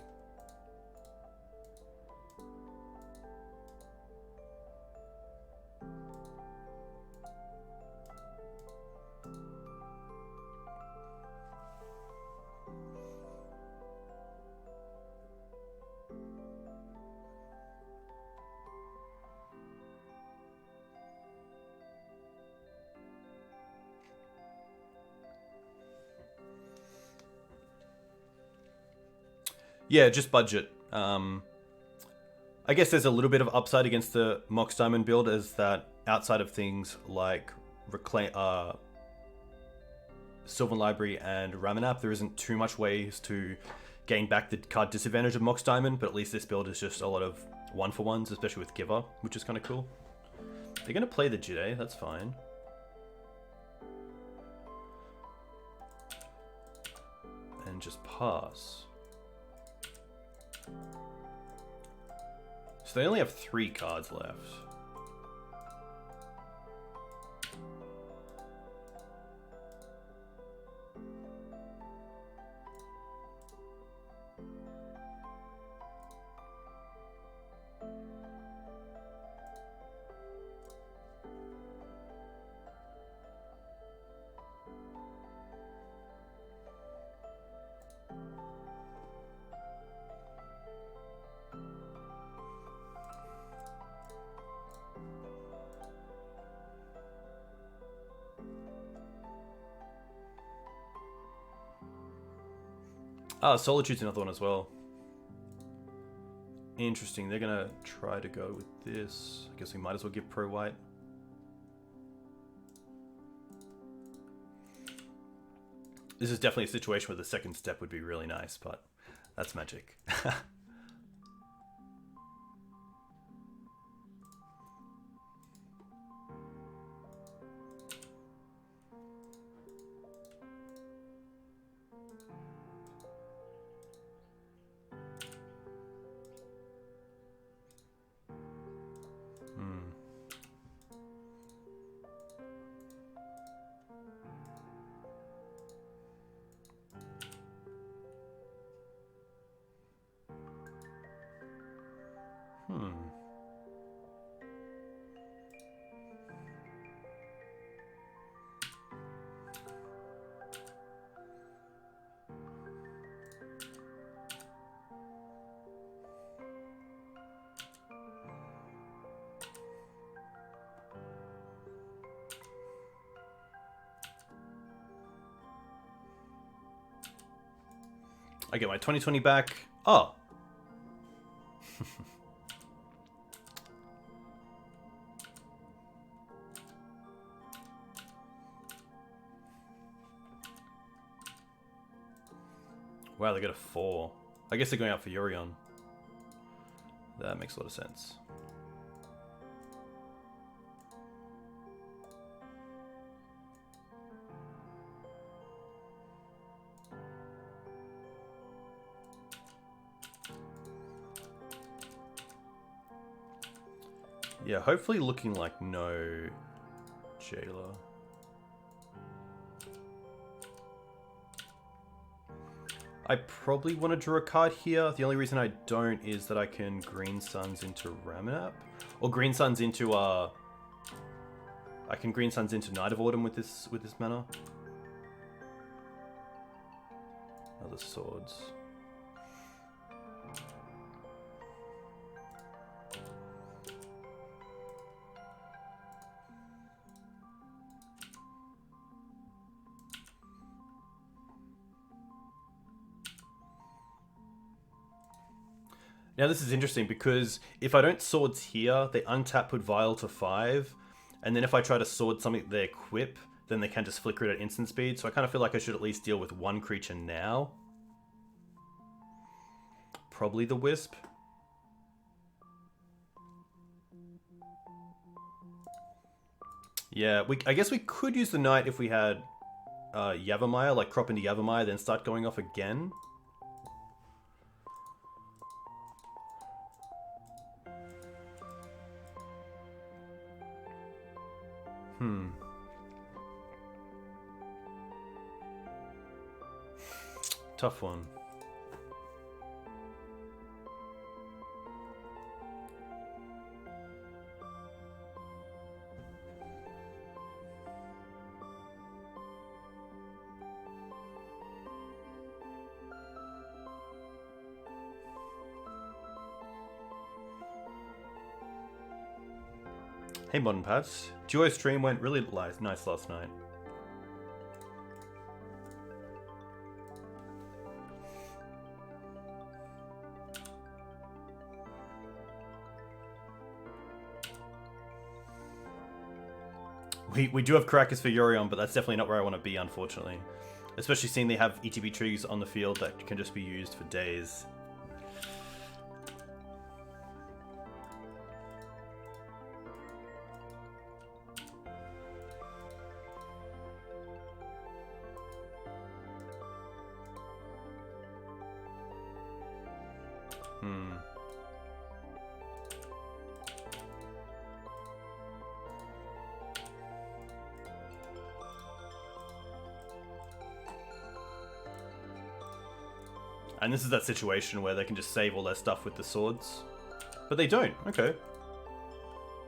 Speaker 1: Yeah, just budget. I guess there's a little bit of upside against the Mox Diamond build, as that outside of things like Sylvan Library and Ramanap, there isn't too much ways to gain back the card disadvantage of Mox Diamond, but at least this build is just a lot of 1-for-1s, especially with Giver, which is kind of cool. They're going to play the Jide, that's fine. And just pass. So they only have 3 cards left. Ah, Solitude's another one as well. Interesting. They're going to try to go with this. I guess we might as well give Pro White. This is definitely a situation where the second step would be really nice, but that's Magic. I get my 2020 back. Oh. Wow, they got a 4. I guess they're going out for Yorion. That makes a lot of sense. Yeah, hopefully looking like no Jailer. I probably want to draw a card here. The only reason I don't is that I can Green Suns into Ramanap. Or Green Suns into I can Green Suns into Night of Autumn with this mana. Other swords. Now this is interesting because if I don't swords here, they untap, put Vial to 5, and then if I try to sword something they equip, then they can just flicker it at instant speed, so I kind of feel like I should at least deal with one creature now. Probably the Wisp. Yeah, I guess we could use the Knight if we had Yavimaya, like crop into Yavimaya, then start going off again. Tough one. Hey Modern Pats. Duo stream went really nice last night. We do have Caracas for Yorion, but that's definitely not where I want to be, unfortunately. Especially seeing they have ETB trees on the field that can just be used for days. And this is that situation where they can just save all their stuff with the swords. But they don't. Okay.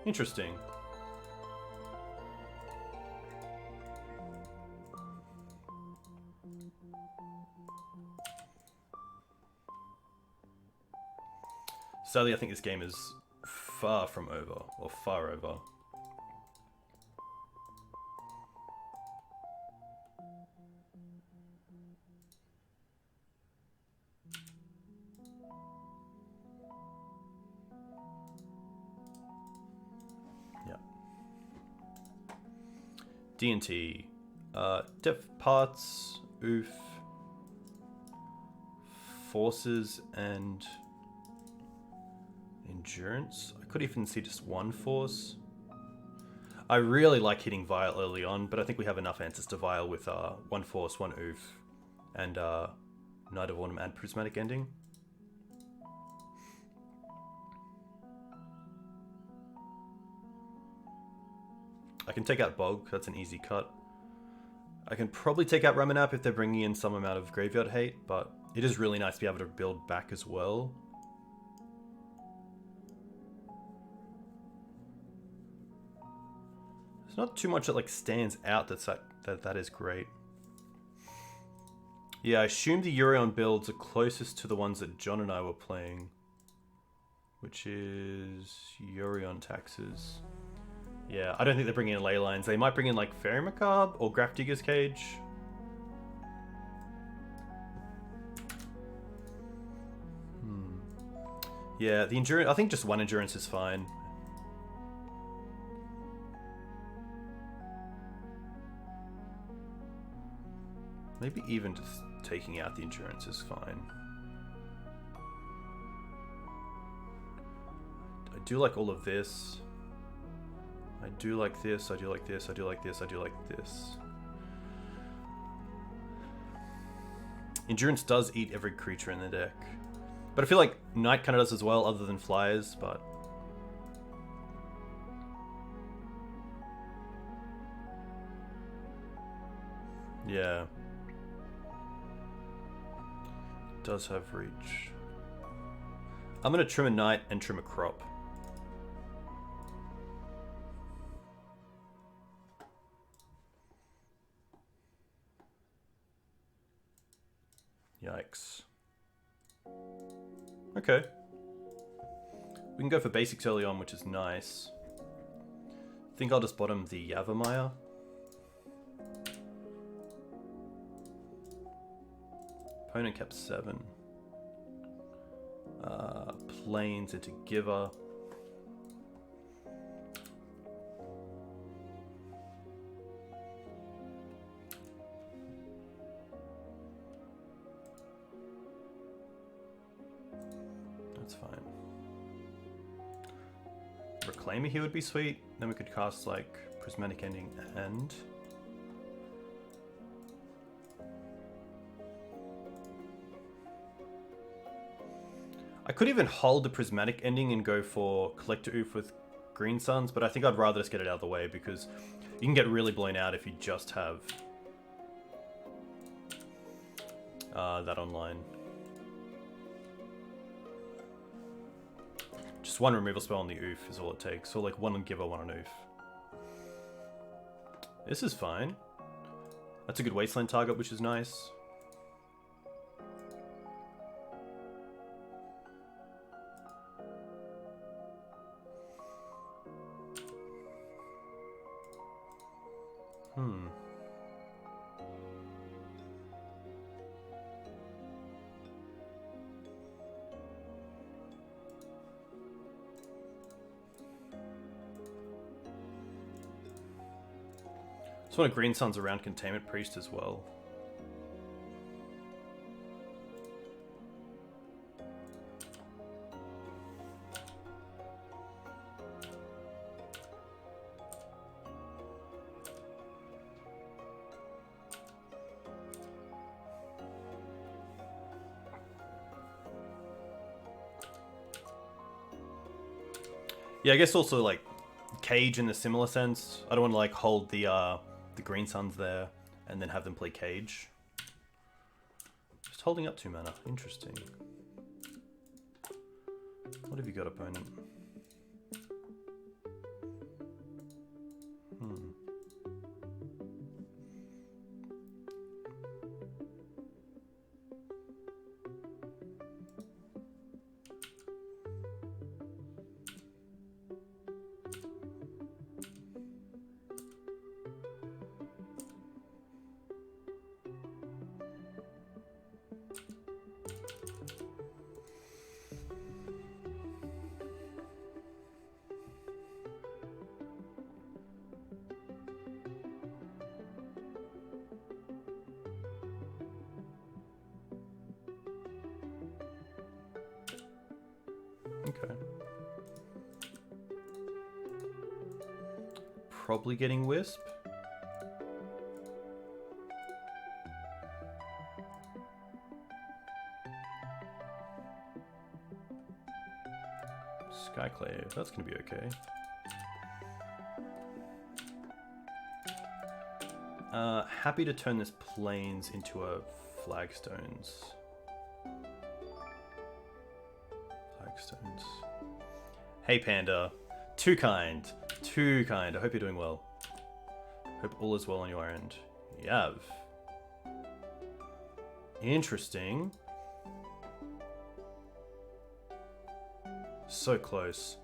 Speaker 1: Interesting. Sadly, I think this game is far from over, or far over. D&T, depth parts, oof, forces and endurance. I could even see just one force. I really like hitting Vial early on, but I think we have enough answers to Vial with one force, one oof, and Night of Autumn and Prismatic Ending. I can take out Bog, that's an easy cut. I can probably take out Ramanap if they're bringing in some amount of Graveyard Hate, but it is really nice to be able to build back as well. There's not too much that like stands out that is great. Yeah, I assume the Yorion builds are closest to the ones that John and I were playing, which is Yorion Taxes. Yeah, I don't think they're bringing in Ley Lines. They might bring in like Fairy Macabre or Graph Digger's Cage. Yeah, the endurance. I think just one endurance is fine. Maybe even just taking out the endurance is fine. I do like all of this. I do like this, I do like this, I do like this, I do like this. Endurance does eat every creature in the deck. But I feel like Knight kind of does as well, other than Flyers, but... yeah. Does have reach. I'm going to trim a Knight and trim a Crop. Yikes. Okay. We can go for basics early on, which is nice. I think I'll just bottom the Yavimaya. Opponent kept 7. Planes into Giver. That's fine. Reclaimer here would be sweet. Then we could cast like Prismatic Ending and... I could even hold the Prismatic Ending and go for Collector Oof with Green Suns, but I think I'd rather just get it out of the way because you can get really blown out if you just have that online. Just one removal spell on the Oof is all it takes. So like one on Giver, one on Oof. This is fine. That's a good Wasteland target, which is nice. Just want a Green Sun's around Containment Priest as well. Yeah, I guess also like Cage in a similar sense. I don't want to like hold the Green Suns there and then have them play Cage. Just holding up 2 mana. Interesting. What have you got, opponent? Okay. Probably getting Wisp. Skyclave, that's gonna be okay. Happy to turn this Plains into a Flagstones. Flagstones. Hey Panda, too kind, too kind. I hope you're doing well. Hope all is well on your end. Yav. Interesting. So close.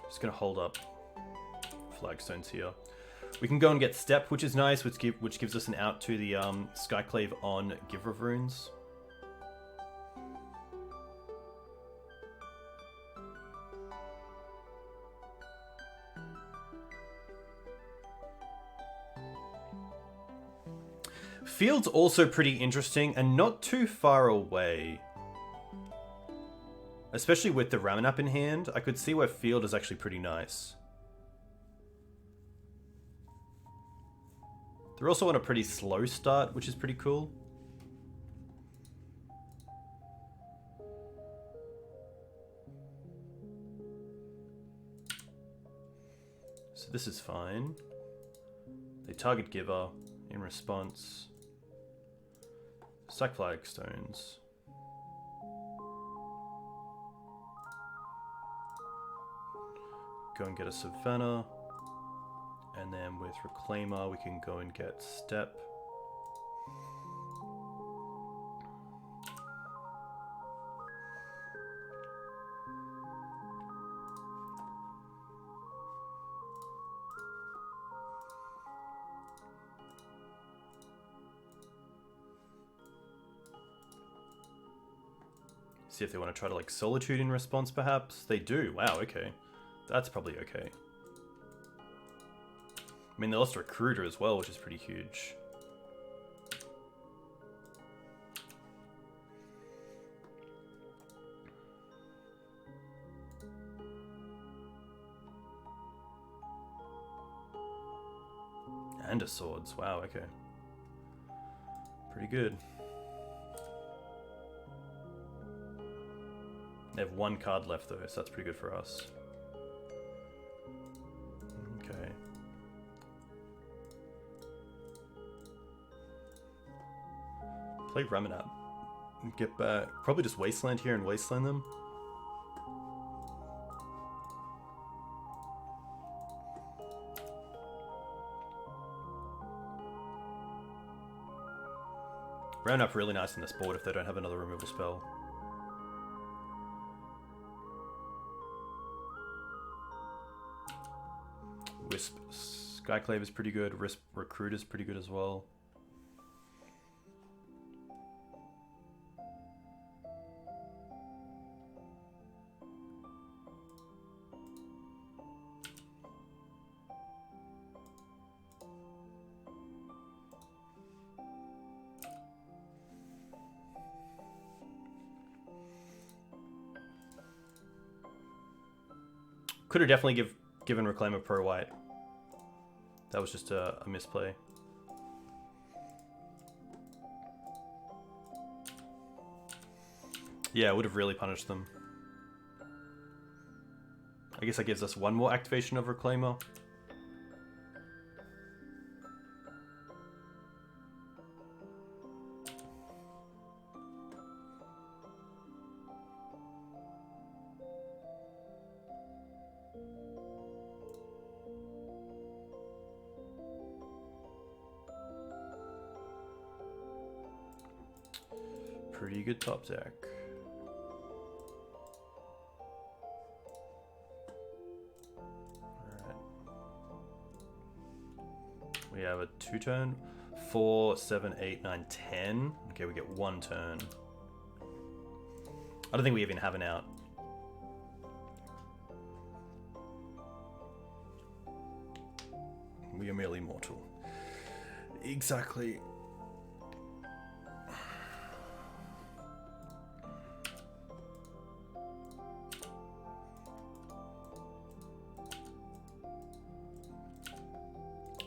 Speaker 1: Just gonna hold up Flagstones here. We can go and get Step, which is nice, which gives us an out to the Skyclave on Giver of Runes. Field's also pretty interesting and not too far away. Especially with the Ramanap in hand, I could see where Field is actually pretty nice. They're also on a pretty slow start, which is pretty cool. So this is fine. They target Giver in response. Sack Flagstones. Go and get a Savannah. And then with Reclaimer, we can go and get Step. See if they want to try to like Solitude in response, perhaps. They do. Wow, okay. That's probably okay. I mean, they lost Recruiter as well, which is pretty huge. And a Swords. Wow, okay. Pretty good. They have 1 card left though, so that's pretty good for us. Okay. Play Ramanap. Get back. Probably just Wasteland here and Wasteland them. Round up really nice on this board if they don't have another removal spell. Wisp Skyclave is pretty good. Wisp Recruit is pretty good as well. Could have definitely given Reclaimer Pro White. That was just a misplay. Yeah, it would have really punished them. I guess that gives us one more activation of Reclaimer. Pretty good top deck. Alright. We have a 2-turn. 4, 7, 8, 9, 10. Okay, we get 1 turn. I don't think we even have an out. We are merely mortal. Exactly.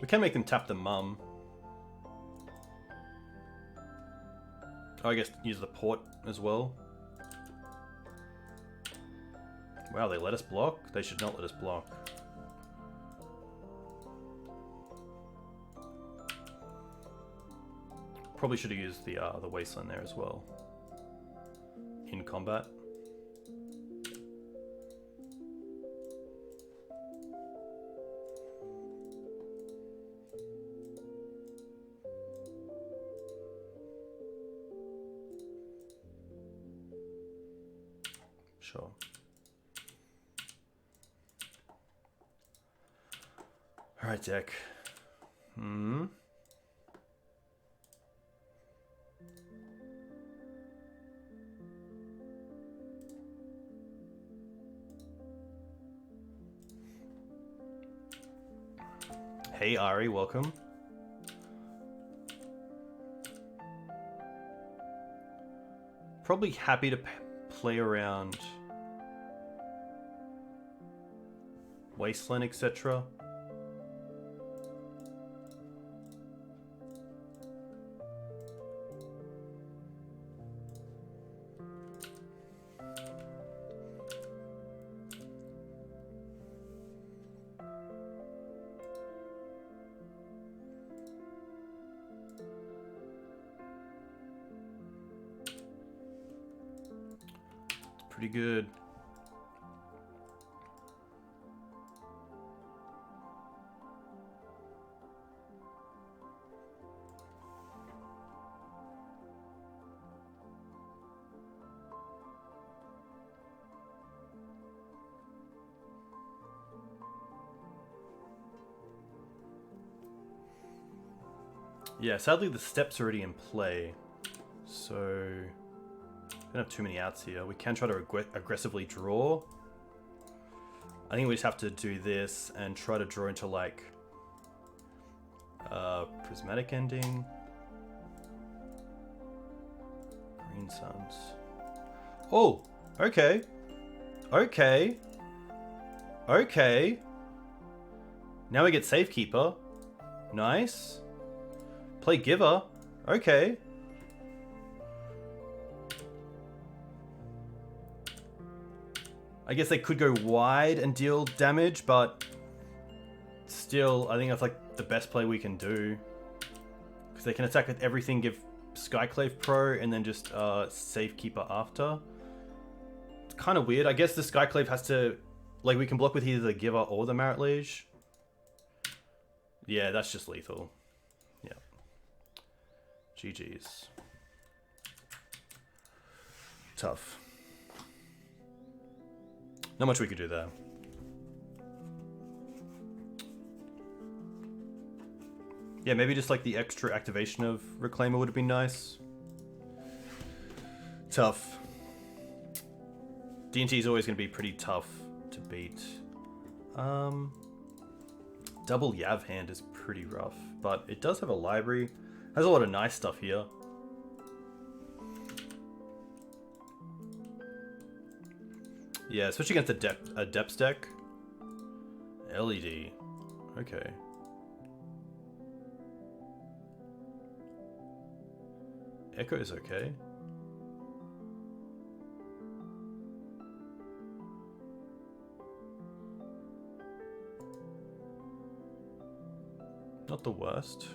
Speaker 1: We can make them tap the mum. Oh, I guess use the port as well. Wow, they let us block? They should not let us block. Probably should have used the Wasteland there as well. In combat. Sure. All right, deck. Hey Ari, welcome. Probably happy to play around Wasteland, etc. Pretty good. Yeah, sadly the step's already in play, so don't have too many outs here. We can try to aggressively draw. I think we just have to do this and try to draw into like prismatic ending. Green Suns. Oh, okay. Okay. Okay. Now we get Safekeeper. Nice. Play Giver. Okay. I guess they could go wide and deal damage, but still, I think that's like the best play we can do. Because they can attack with everything, give Skyclave Pro, and then just Safekeeper after. It's kind of weird. I guess the Skyclave has to... Like, we can block with either the Giver or the Marit Liege. Yeah, that's just lethal. Yeah. GG's. tough. Not much we could do there. Yeah, maybe just like the extra activation of Reclaimer would have been nice. Tough. D&T is always going to be pretty tough to beat. Double Yav hand is pretty rough, but it does have a library. Has a lot of nice stuff here. Yeah, especially against a depths deck. LED. Okay. Echo is okay. Not the worst.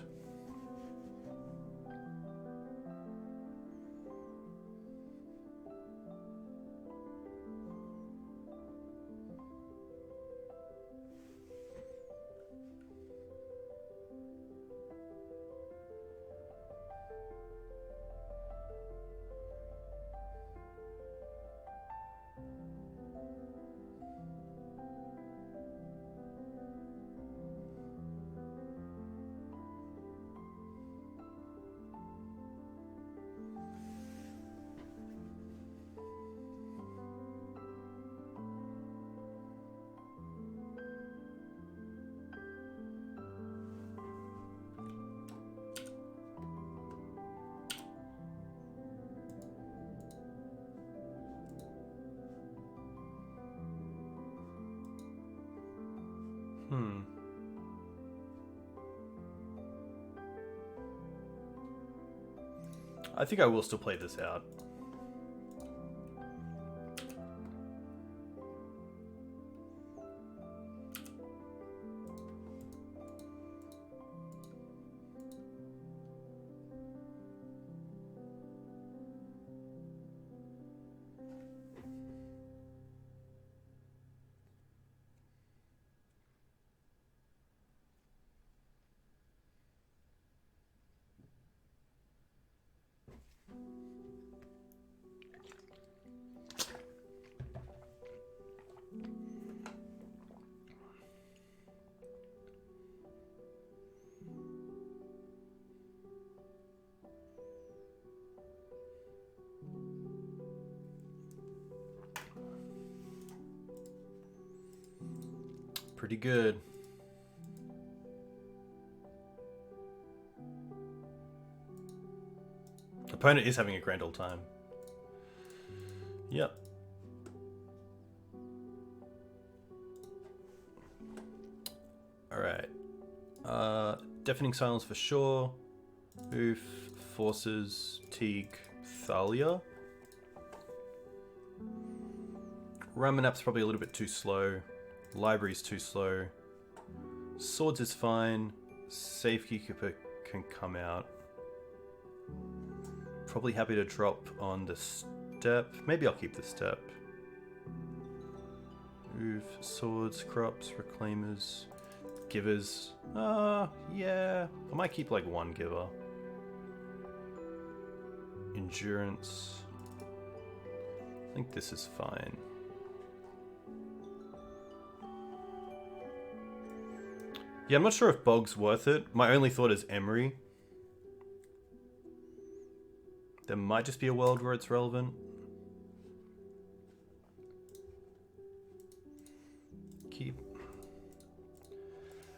Speaker 1: I think I will still play this out. Pretty good. Opponent is having a grand old time. Yep. Alright. Deafening Silence for sure. Oof. Forces. Teeg. Thalia. Ramanap's probably a little bit too slow. Library's too slow. Swords is fine. Safekeeper can come out. Probably happy to drop on the step. Maybe I'll keep the step. Oof. Swords, crops, reclaimers, givers. Yeah. I might keep like one giver. Endurance. I think this is fine. Yeah, I'm not sure if Bog's worth it. My only thought is Emery. There might just be a world where it's relevant. Keep.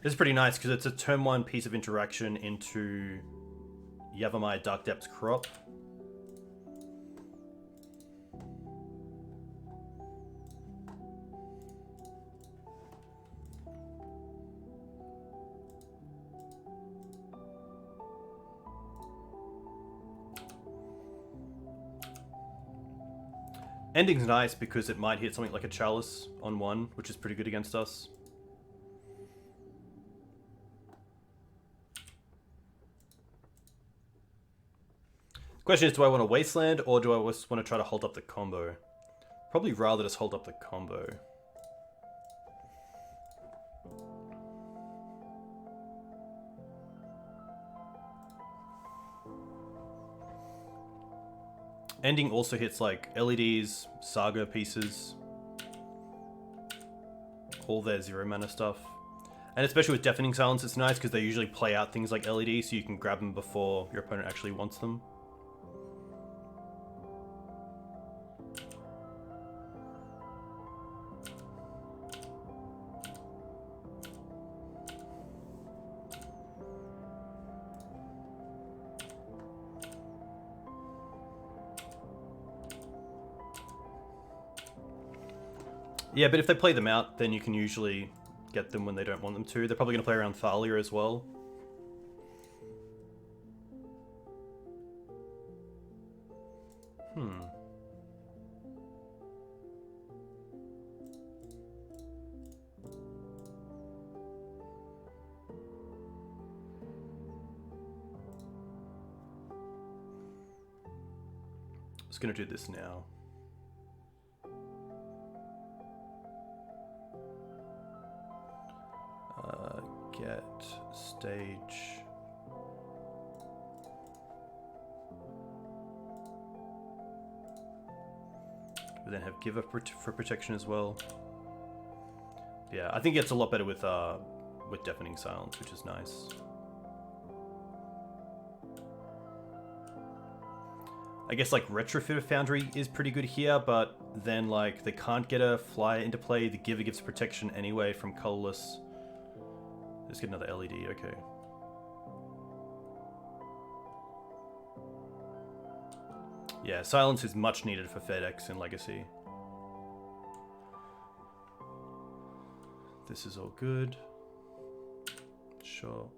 Speaker 1: This is pretty nice because it's a turn 1 piece of interaction into Yavimaya Dark Depths Crop. Ending's nice because it might hit something like a Chalice on 1, which is pretty good against us. The question is, do I want a Wasteland or do I just want to try to hold up the combo? Probably rather just hold up the combo. Ending also hits like LEDs, Saga pieces, all their 0 mana stuff. And especially with Deafening Silence, it's nice because they usually play out things like LEDs so you can grab them before your opponent actually wants them. Yeah, but if they play them out, then you can usually get them when they don't want them to. They're probably going to play around Thalia as well. Just going to do this now. Get stage. But then have give up for protection as well. Yeah, I think it gets a lot better with Deafening Silence, which is nice. I guess like Retrofit Foundry is pretty good here, but then like they can't get a flyer into play. The giver gives protection anyway from colorless. Let's get another LED, okay. Yeah, silence is much needed for FedEx and Legacy. This is all good. Sure.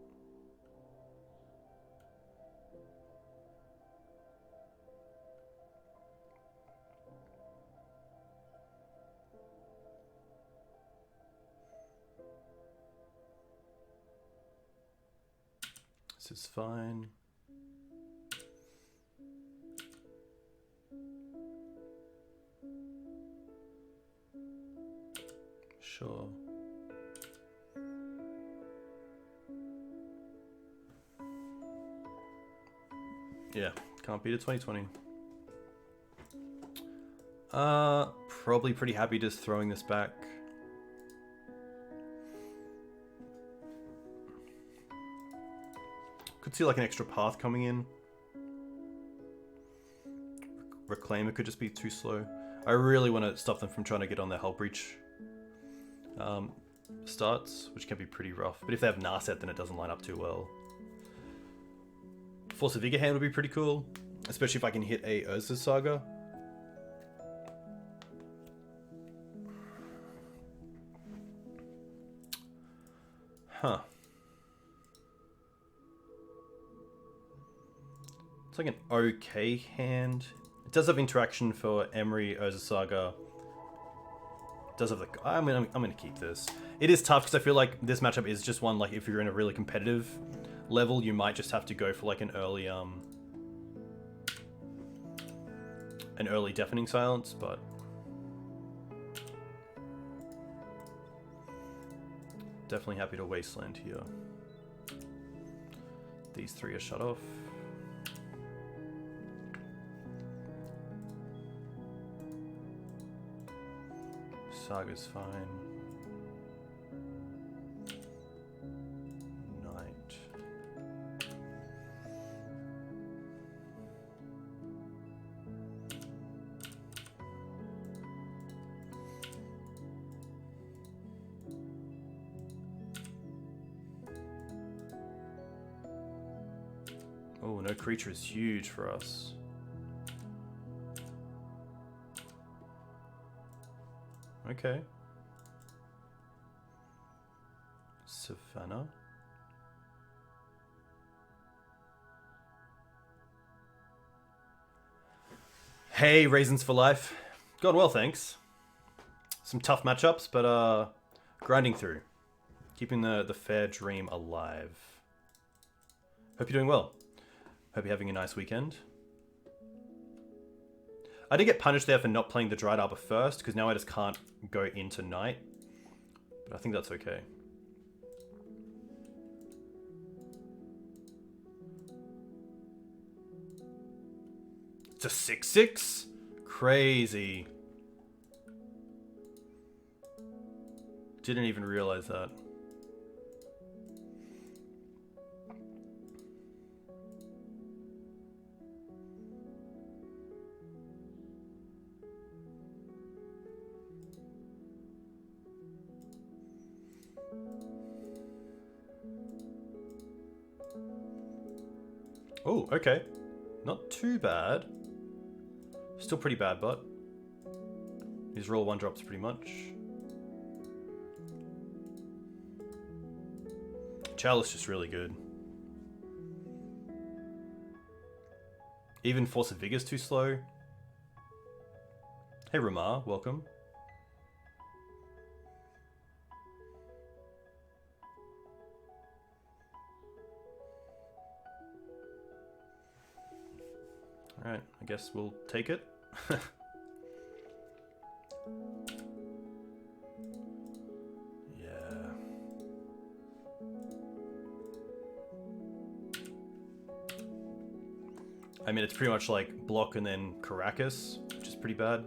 Speaker 1: This is fine. Sure. Yeah, can't beat a 2020. Probably pretty happy just throwing this back. Could see like an extra path coming in. Reclaimer could just be too slow. I really want to stop them from trying to get on their Hull Breach starts, which can be pretty rough. But if they have Narset, then it doesn't line up too well. Force of Vigor Hand would be pretty cool, especially if I can hit a Urza Saga. Huh. It's like an okay hand. It does have interaction for Emery, Urza Saga. It does have the... I'm gonna keep this. It is tough because I feel like this matchup is just one, like, if you're in a really competitive level, you might just have to go for like an early Deafening Silence, but definitely happy to Wasteland here. These three are shut off. Saga's fine. Knight. Oh, no creature is huge for us. Okay. Savannah. Hey, Raisins for Life. Going well, thanks. Some tough matchups, but grinding through. Keeping the fair dream alive. Hope you're doing well. Hope you're having a nice weekend. I did get punished there for not playing the Dried Arbor first, because now I just can't go into Night. But I think that's okay. It's a 6/6? Crazy. Didn't even realize that. Oh, okay. Not too bad. Still pretty bad, but his roll 1 drops pretty much. Chalice just really good. Even Force of Vigor's too slow. Hey Ramar, welcome. Alright, I guess we'll take it. Yeah. I mean, it's pretty much like block and then Caracas, which is pretty bad.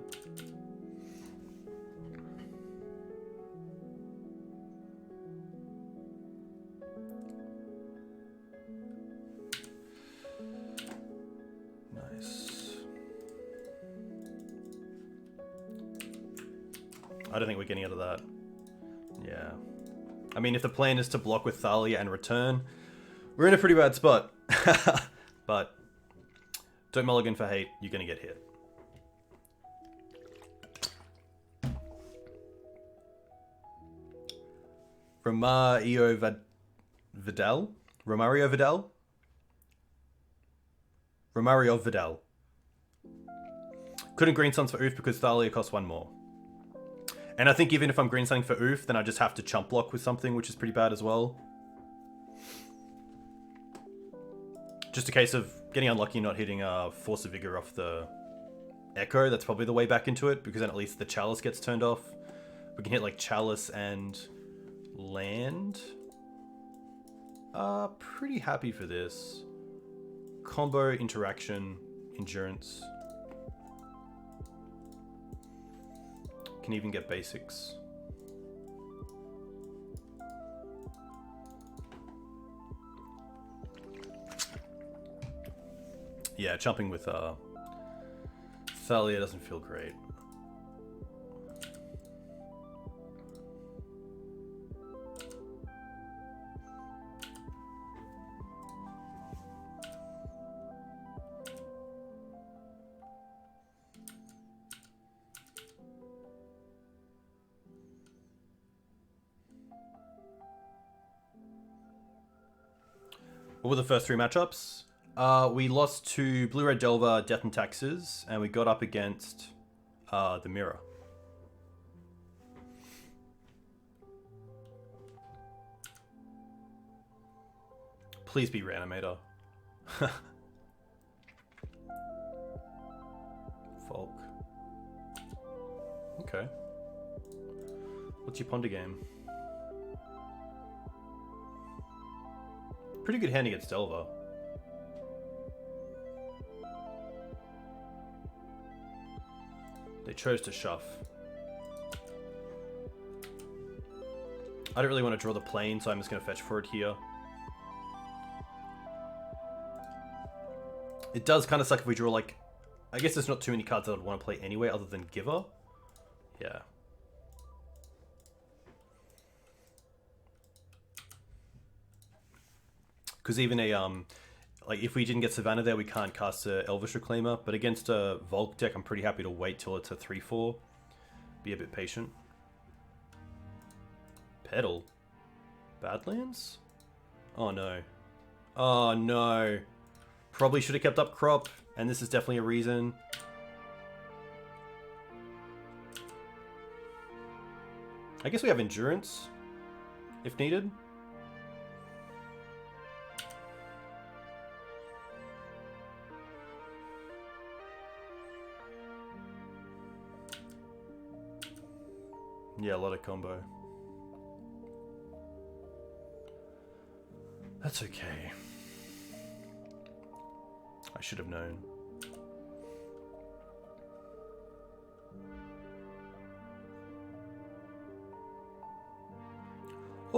Speaker 1: I don't think we're getting out of that. Yeah. I mean, if the plan is to block with Thalia and return, we're in a pretty bad spot. But don't mulligan for hate, you're going to get hit. Romario Vidal? Romario Vidal? Romario Vidal. Couldn't green suns for Oof because Thalia costs 1 more. And I think even if I'm green sunning for Oof, then I just have to chump block with something, which is pretty bad as well. Just a case of getting unlucky not hitting Force of Vigor off the Echo. That's probably the way back into it, because then at least the Chalice gets turned off. We can hit like Chalice and land. Pretty happy for this. Combo, interaction, endurance. Can even get basics. Yeah, jumping with Thalia doesn't feel great. What were the first 3 matchups? We lost to Blue Red Delver, Death and Taxes, and we got up against the Mirror. Please be Reanimator. Folk. Okay. What's your Ponder game? Pretty good hand against Delver. They chose to shove. I don't really want to draw the plane, so I'm just going to fetch for it here. It does kind of suck if we draw, like... I guess there's not too many cards that I'd want to play anyway other than Giver. Yeah. Because even a, like if we didn't get Savannah there, we can't cast a Elvish Reclaimer. But against a Volk deck, I'm pretty happy to wait till it's a 3/4. Be a bit patient. Pedal? Badlands? Oh no. Oh no. Probably should have kept up Crop, and this is definitely a reason. I guess we have Endurance, if needed. Yeah, a lot of combo. That's okay. I should have known.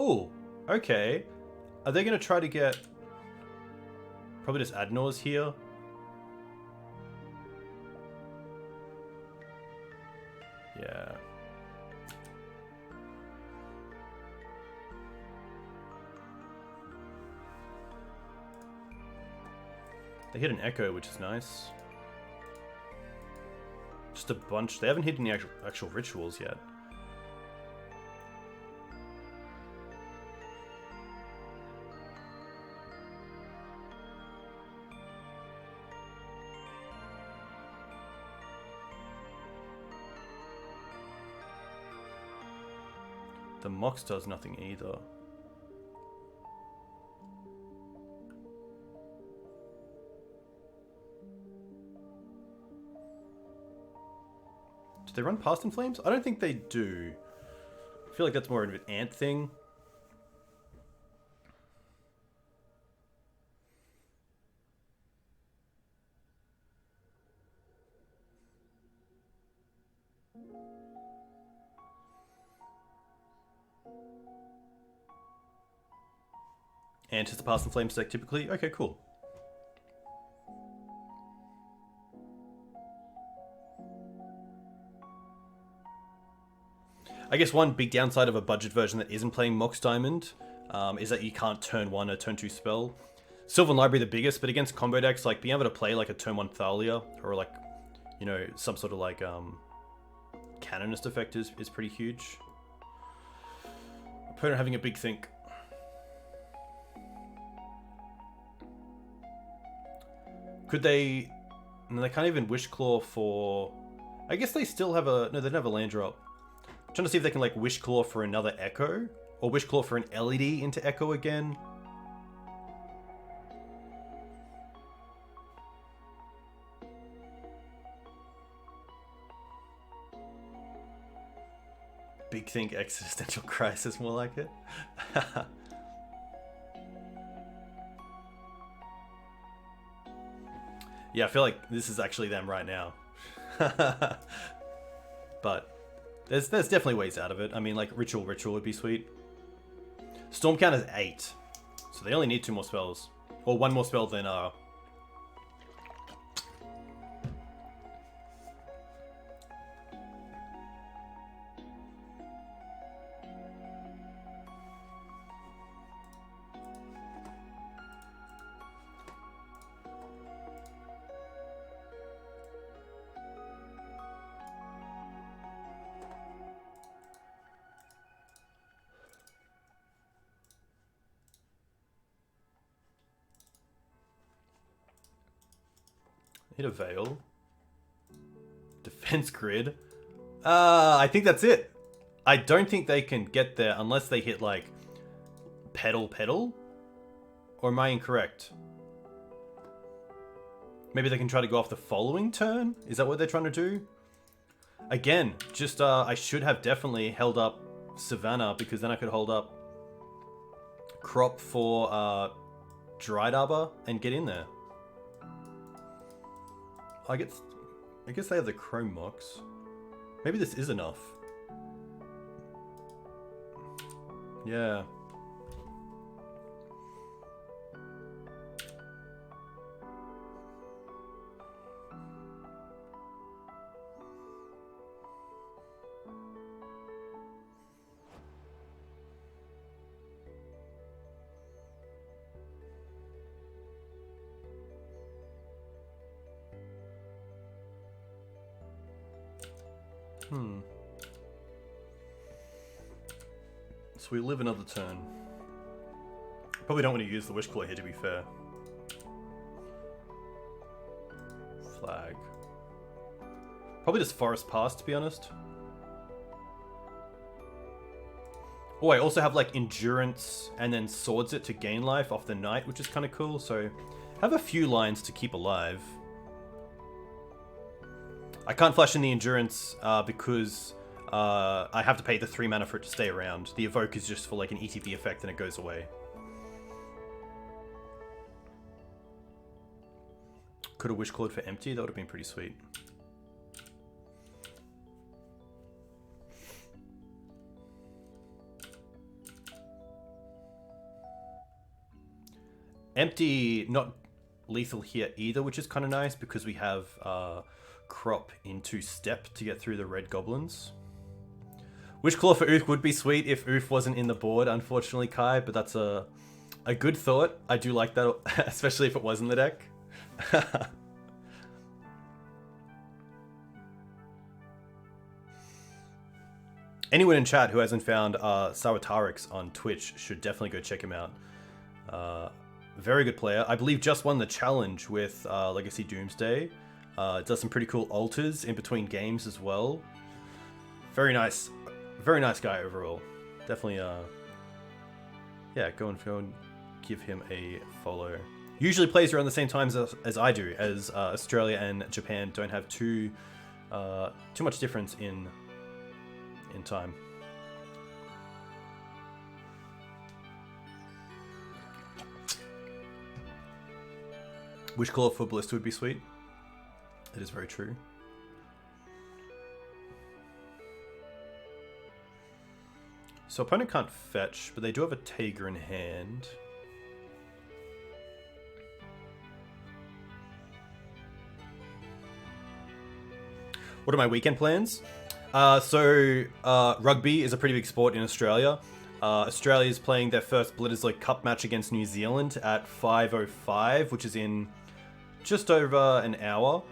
Speaker 1: Oh, okay. Are they going to try to get... Probably just Adnors here. Yeah. They hit an Echo, which is nice. Just a bunch. They haven't hit any actual rituals yet. The Mox does nothing either. Do they run Past in Flames? I don't think they do. I feel like that's more of an ant thing. Ant is the Past in Flames deck typically? Okay, cool. I guess one big downside of a budget version that isn't playing Mox Diamond is that you can't turn 1 or turn 2 spell. Sylvan Library the biggest, but against combo decks, like being able to play like a turn 1 Thalia or like, you know, some sort of like Canonist effect is pretty huge. Opponent having a big think. Could they... No, they can't even Wishclaw for... I guess they still have a... No, they don't have a land drop. I'm trying to see if they can like Wishclaw for another Echo. Or Wishclaw for an LED into Echo again. Big Think Existential Crisis, more like it. Yeah, I feel like this is actually them right now. But there's definitely ways out of it. I mean, like Ritual would be sweet. Storm count is 8. So they only need 2 more spells. Or 1 more spell than hit a Veil. Defense Grid. I think that's it. I don't think they can get there unless they hit like Pedal. Or am I incorrect? Maybe they can try to go off the following turn? Is that what they're trying to do? Again, just I should have definitely held up Savannah because then I could hold up Crop for Dried Arbor and get in there. I guess they have the Chrome Mox. Maybe this is enough. Yeah. So we live another turn. Probably don't want to use the Wishclaw here, to be fair. Flag. Probably just Forest Pass, to be honest. Oh, I also have like Endurance and then Swords it to gain life off the Knight, which is kind of cool. So I have a few lines to keep alive. I can't flash in the Endurance because I have to pay the 3 mana for it to stay around. The Evoke is just for like an ETB effect and it goes away. Could have Wishclawed for empty, that would have been pretty sweet. Empty, not lethal here either, which is kind of nice because we have crop into step to get through the red goblins. Wishclaw for Oof would be sweet if Oof wasn't in the board, unfortunately, Kai, but that's a good thought. I do like that, especially if it was in the deck. Anyone in chat who hasn't found Sawatarix on Twitch should definitely go check him out. Very good player. I believe just won the challenge with Legacy Doomsday. Does some pretty cool alters in between games as well. Very nice guy overall. Definitely, yeah, go and give him a follow. Usually plays around the same times as I do, as Australia and Japan don't have too much difference in time. Wishclaw for Ballista would be sweet. That is very true. So opponent can't fetch, but they do have a Tiger in hand. What are my weekend plans? Rugby is a pretty big sport in Australia. Australia is playing their first Blitters League Cup match against New Zealand at 5:05, which is in just over an hour,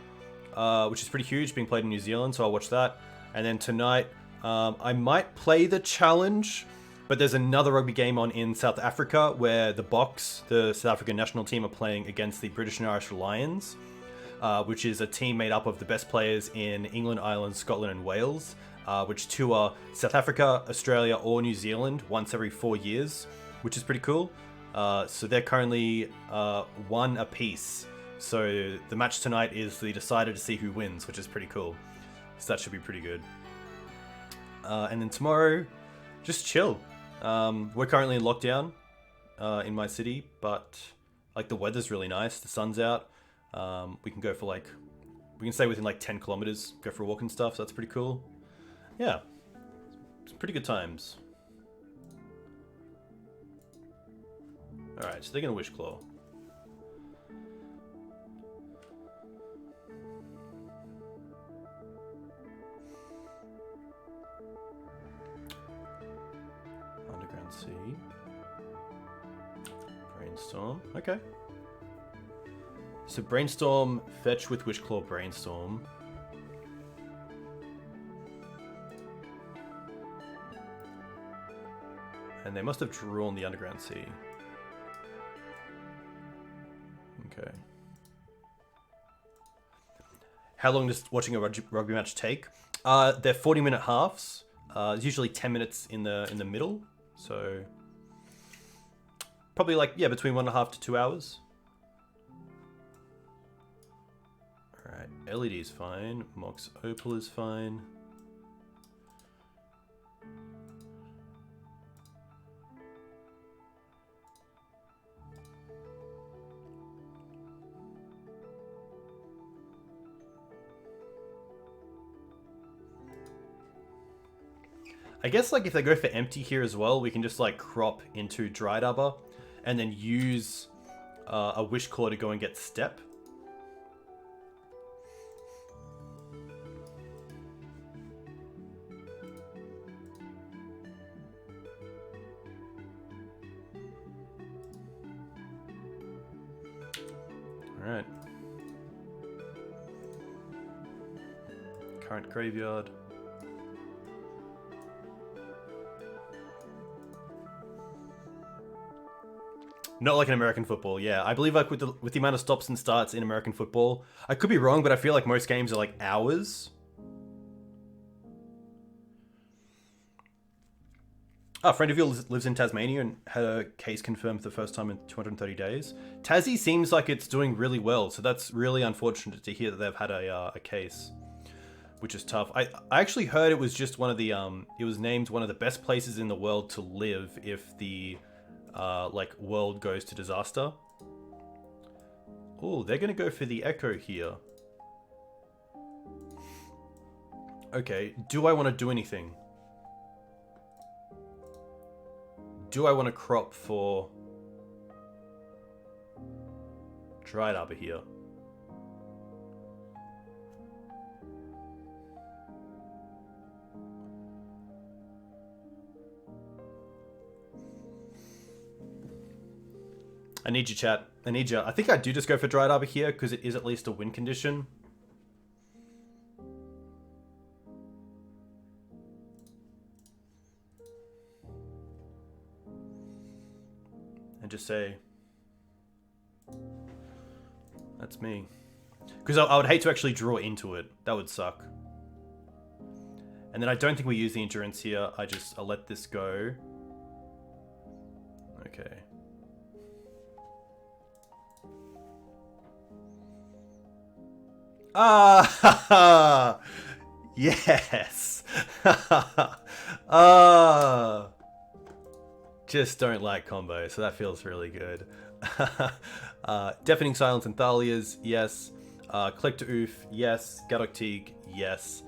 Speaker 1: which is pretty huge, being played in New Zealand, so I'll watch that. And then tonight, I might play the challenge, but there's another rugby game on in South Africa where the Box, the South African national team, are playing against the British and Irish Lions, which is a team made up of the best players in England, Ireland, Scotland, and Wales, which tour South Africa, Australia, or New Zealand once every 4 years, which is pretty cool. So they're currently 1 apiece. So the match tonight is the decider to see who wins, which is pretty cool. So that should be pretty good. And then tomorrow, just chill. We're currently in lockdown in my city, but like the weather's really nice. The sun's out. We can go for we can stay within 10 kilometers, go for a walk and stuff. So that's pretty cool. Yeah, it's pretty good times. All right, so they're gonna Wishclaw. Underground Sea. Brainstorm. Okay. So Brainstorm, fetch with Wishclaw, Brainstorm. And they must have drawn the Underground Sea. Okay. How long does watching a rugby match take? They're 40-minute halves. There's usually 10 minutes in the middle. So probably between 1.5 to 2 hours. Alright, LED is fine. Mox Opal is fine. I guess if they go for empty here as well, we can just crop into Dried Arbor and then use a Wishclaw to go and get step. Alright. Current graveyard. Not like in American football, yeah. I believe with the amount of stops and starts in American football, I could be wrong, but I feel like most games are hours. A friend of yours lives in Tasmania and had a case confirmed for the first time in 230 days. Tassie seems like it's doing really well, so that's really unfortunate to hear that they've had a case, which is tough. I actually heard it was just one of the it was named one of the best places in the world to live if the world goes to disaster. Oh, they're gonna go for the Echo here. Okay, do I want to do anything? Do I want to crop for Dried Arbor here. I need you, chat. I need you. I think I do just go for Dried Arbor here because it is at least a win condition. And just say, that's me. Because I would hate to actually draw into it. That would suck. And then I don't think we use the endurance here. I'll let this go. Okay. Ah, yes. Just don't like combo, so that feels really good. Deafening Silence and Thalia's, yes. Collector Oof, yes. Gaddock Teeg, yes.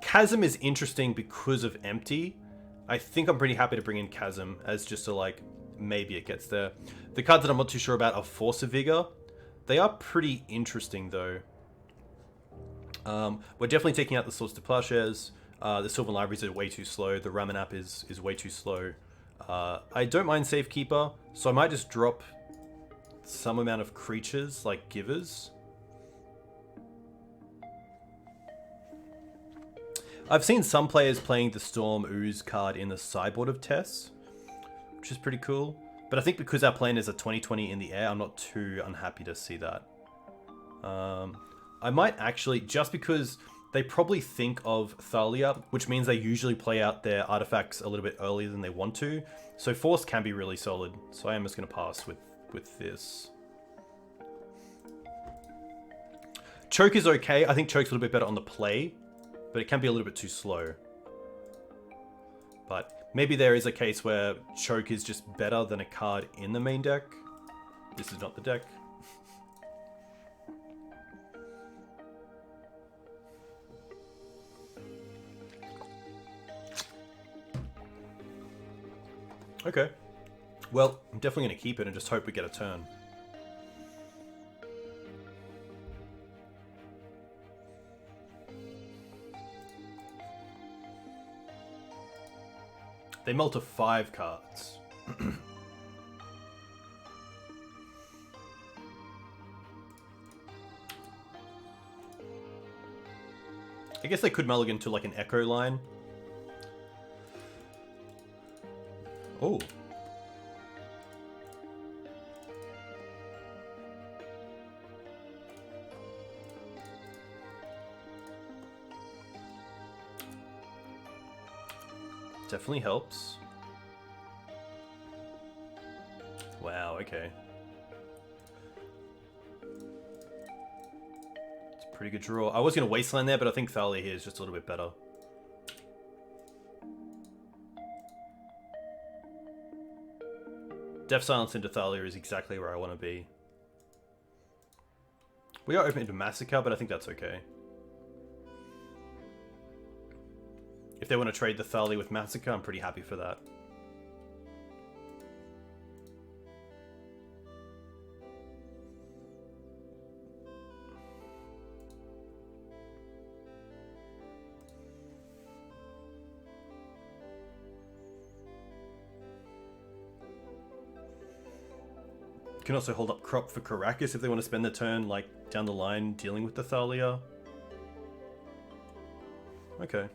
Speaker 1: Chasm is interesting because of Empty. I think I'm pretty happy to bring in Chasm as just a like, maybe it gets there. The cards that I'm not too sure about are Force of Vigor. They are pretty interesting though. We're definitely taking out the Swords to Plowshares. The Sylvan Libraries are way too slow. The Ramen app is way too slow. I don't mind Safekeeper, so I might just drop some amount of creatures like Givers. I've seen some players playing the Storm Ooze card in the sideboard of Tess, which is pretty cool. But I think because our plan is a 20/20 in the air, I'm not too unhappy to see that. I might actually, just because they probably think of Thalia, which means they usually play out their artifacts a little bit earlier than they want to. So Force can be really solid. So I am just going to pass with this. Choke is okay. I think Choke's a little bit better on the play, but it can be a little bit too slow. But maybe there is a case where Choke is just better than a card in the main deck. This is not the deck. Okay. Well, I'm definitely going to keep it and just hope we get a turn. They mull to 5 cards. I guess they could mulligan to like an Echo line. Oh. Definitely helps. Wow, okay. It's a pretty good draw. I was going to Wasteland there, but I think Thalia here is just a little bit better. Deaf Silence into Thalia is exactly where I want to be. We are open to Massacre, but I think that's okay. If they want to trade the Thalia with Massacre, I'm pretty happy for that. You can also hold up Crop for Karakas if they want to spend the turn, like, down the line dealing with the Thalia. Okay.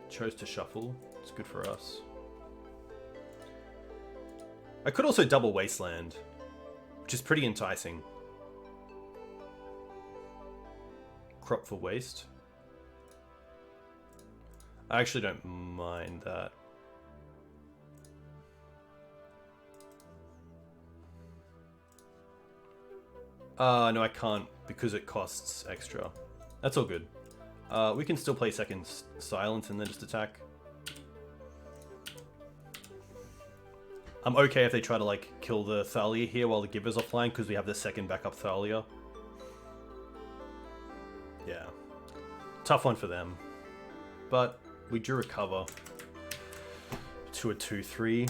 Speaker 1: Chose to shuffle. It's good for us. I could also double Wasteland, which is pretty enticing. Crop for waste. I actually don't mind that. No, I can't because it costs extra. That's all good. We can still play second Silence and then just attack. I'm okay if they try to like kill the Thalia here while the Giver's offline because we have the second backup Thalia. Yeah. Tough one for them. But we do recover to a 2/3.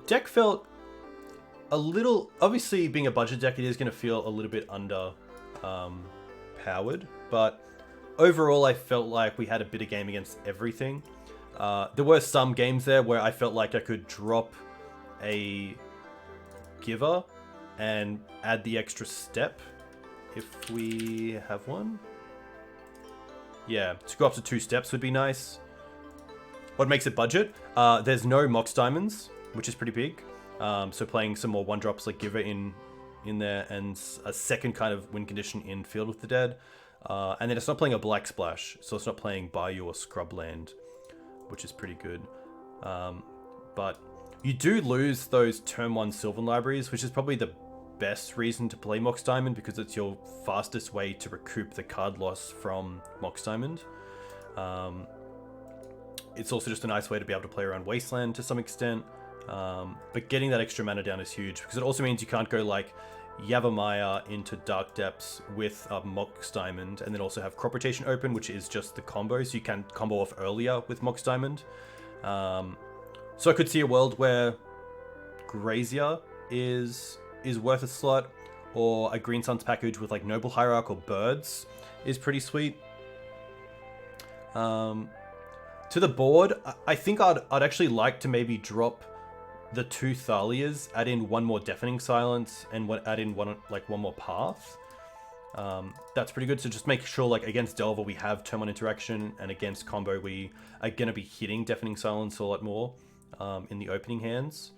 Speaker 1: Deck felt a little, obviously being a budget deck, it is going to feel a little bit under powered, but overall I felt like we had a bit of game against everything. There were some games there where I felt like I could drop a giver and add the extra step if we have one. Yeah, to go up to 2 steps would be nice. What makes it budget? There's no Mox Diamonds, which is pretty big. So playing some more 1-drops like Giver in there, and a second kind of win condition in Field with the Dead. And then it's not playing a Black Splash, so it's not playing Bayou or Scrubland, which is pretty good. But you do lose those turn 1 Sylvan libraries, which is probably the best reason to play Mox Diamond, because it's your fastest way to recoup the card loss from Mox Diamond. It's also just a nice way to be able to play around Wasteland to some extent. But getting that extra mana down is huge, because it also means you can't go like Yavimaya into Dark Depths with a Mox Diamond and then also have Crop Rotation open, which is just the combo, so you can combo off earlier with Mox Diamond. So I could see a world where Grazier is worth a slot, or a Green Suns package with like Noble Hierarch or Birds is pretty sweet. To the board, I think I'd actually like to maybe drop the 2 Thalias, add in 1 more Deafening Silence, and add in one more Path. That's pretty good. So just make sure, like against Delver we have turn 1 interaction, and against combo we are gonna be hitting Deafening Silence a lot more in the opening hands.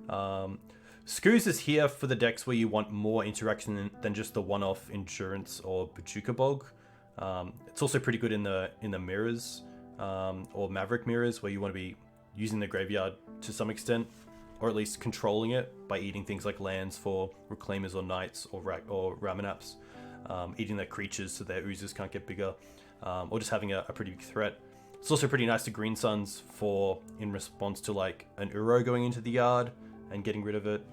Speaker 1: Skoos is here for the decks where you want more interaction than just the one-off Endurance or Bojuka Bog. It's also pretty good in the mirrors, or Maverick mirrors, where you want to be using the graveyard to some extent, or at least controlling it by eating things like lands for Reclaimers or Knights or Raminaps, eating their creatures so their oozes can't get bigger, or just having a pretty big threat. It's also pretty nice to Green Suns for in response to like an Uro going into the yard and getting rid of it.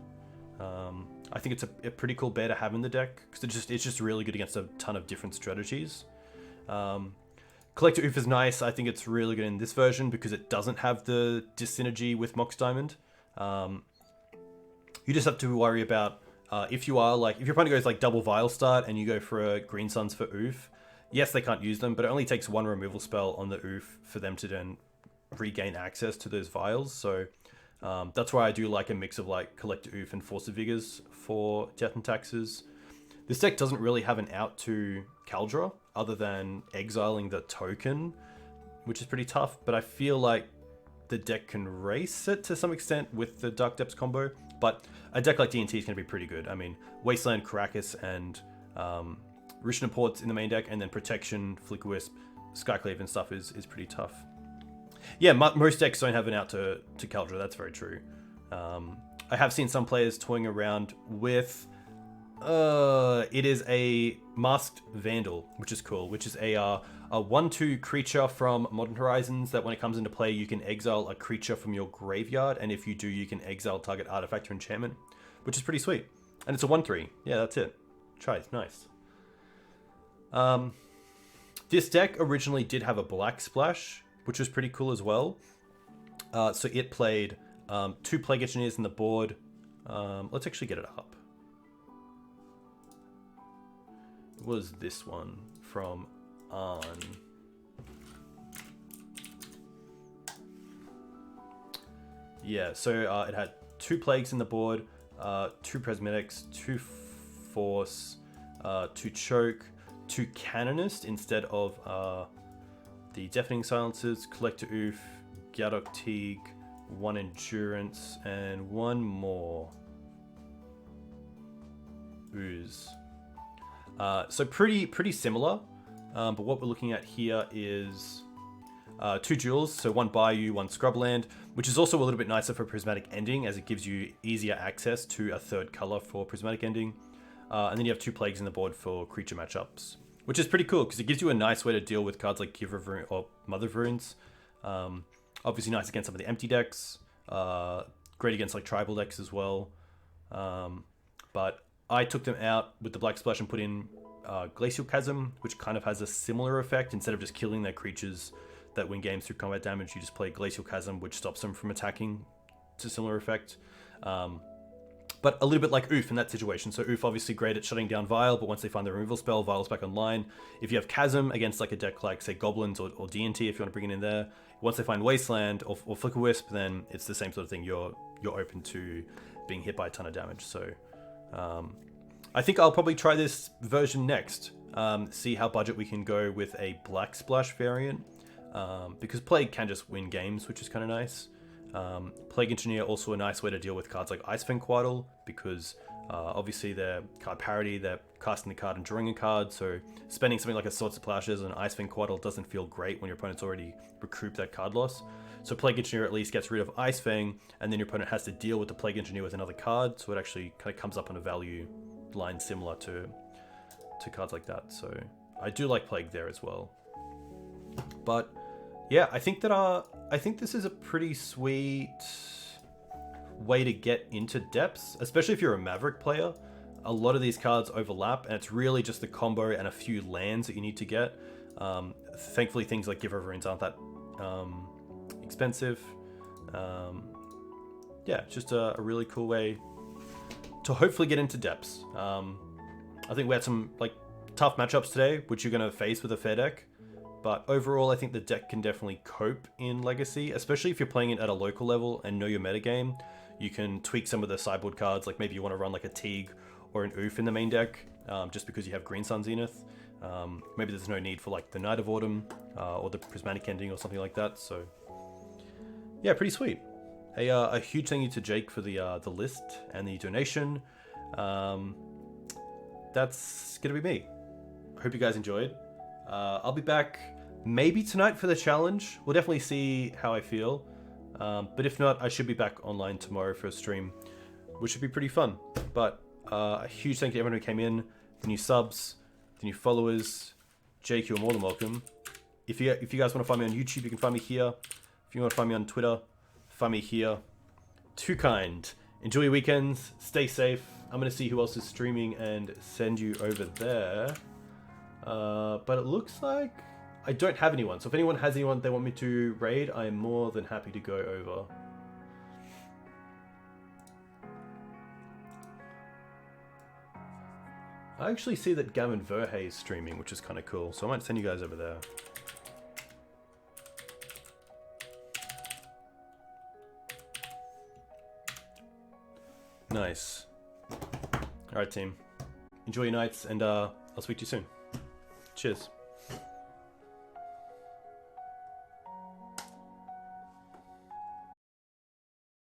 Speaker 1: I think it's a pretty cool bear to have in the deck, because it's just really good against a ton of different strategies. Collector Oof is nice. I think it's really good in this version because it doesn't have the dyssynergy with Mox Diamond. You just have to worry about if your opponent goes like double Vile Start and you go for a Green Suns for Oof. Yes, they can't use them, but it only takes 1 removal spell on the Oof for them to then regain access to those Vials. So that's why I do like a mix of like Collector Oof and Force of Vigors for Death and Taxes. This deck doesn't really have an out to Kaldra other than exiling the token, which is pretty tough, but I feel like the deck can race it to some extent with the Dark Depths combo. But a deck like D&T is going to be pretty good. I mean, Wasteland, Caracas, and Rishna Ports in the main deck, and then Protection, Flicker Wisp, Skyclave and stuff is pretty tough. Yeah, most decks don't have an out to Kaldra, that's very true. I have seen some players toying around with... it is a Masked Vandal, which is cool, which is a 1/2 creature from Modern Horizons that when it comes into play, you can exile a creature from your graveyard, and if you do, you can exile target artifact or enchantment, which is pretty sweet. And it's a 1/3. Yeah, that's it. Try it. Nice. This deck originally did have a Black Splash, which was pretty cool as well. So it played 2 Plague Engineers in the board. Let's actually get it up. It was this one from Arn. Yeah, so it had 2 Plagues in the board, 2 Prismatics, 2 Force, 2 Choke, 2 Canonist instead of the Deafening Silences, Collector Oof, Gaddock Teeg, 1 Endurance, and 1 more Ooze. So pretty similar, but what we're looking at here is 2 Jewels, so 1 Bayou, 1 Scrubland, which is also a little bit nicer for Prismatic Ending, as it gives you easier access to a 3rd color for Prismatic Ending. And then you have 2 Plagues in the board for creature matchups, which is pretty cool because it gives you a nice way to deal with cards like Giver of Runes or Mother of Runes. Obviously nice against some of the empty decks, great against like tribal decks as well. But I took them out with the Black Splash and put in Glacial Chasm, which kind of has a similar effect. Instead of just killing their creatures that win games through combat damage, you just play Glacial Chasm, which stops them from attacking to similar effect. But a little bit like Oof in that situation. So Oof obviously great at shutting down Vile, but once they find the removal spell, Vile's back online. If you have Chasm against like a deck like, say, Goblins or D&T, if you want to bring it in there, once they find Wasteland or Flicker Wisp, then it's the same sort of thing. You're open to being hit by a ton of damage. So I think I'll probably try this version next. See how budget we can go with a Black Splash variant. Because Plague can just win games, which is kind of nice. Plague Engineer also a nice way to deal with cards like Icefiend Quaddle, because obviously they're card parity, they're casting the card and drawing a card, so spending something like a Swords to Plowshares and Icefiend Quaddle doesn't feel great when your opponent's already recouped that card loss. So Plague Engineer at least gets rid of Icefang, and then your opponent has to deal with the Plague Engineer with another card, so it actually kind of comes up on a value line similar to cards like that. So I do like Plague there as well. But yeah, I think this is a pretty sweet way to get into depths, especially if you're a Maverick player. A lot of these cards overlap, and it's really just the combo and a few lands that you need to get. Thankfully, things like Give Over Runes aren't that expensive. Yeah, it's just a really cool way to hopefully get into depths. I think we had some like tough matchups today, which you're going to face with a fair deck. But overall, I think the deck can definitely cope in Legacy, especially if you're playing it at a local level and know your metagame. You can tweak some of the sideboard cards, like maybe you want to run like a Teeg or an Oof in the main deck, just because you have Green Sun Zenith. Maybe there's no need for like the Night of Autumn or the Prismatic Ending or something like that. So yeah, pretty sweet. A huge thank you to Jake for the list and the donation. That's gonna be me. Hope you guys enjoyed. I'll be back maybe tonight for the challenge. We'll definitely see how I feel. But if not, I should be back online tomorrow for a stream, which should be pretty fun. But a huge thank you to everyone who came in, the new subs, the new followers. Jake, you're more than welcome. If you guys want to find me on YouTube, you can find me here. If you want to find me on Twitter, find me here. Too kind. Enjoy your weekends. Stay safe. I'm going to see who else is streaming and send you over there. But it looks like I don't have anyone. So if anyone has anyone they want me to raid, I am more than happy to go over. I actually see that Gavin Verhey is streaming, which is kind of cool. So I might send you guys over there. Nice. Alright, team. Enjoy your nights, and I'll speak to you soon. Cheers.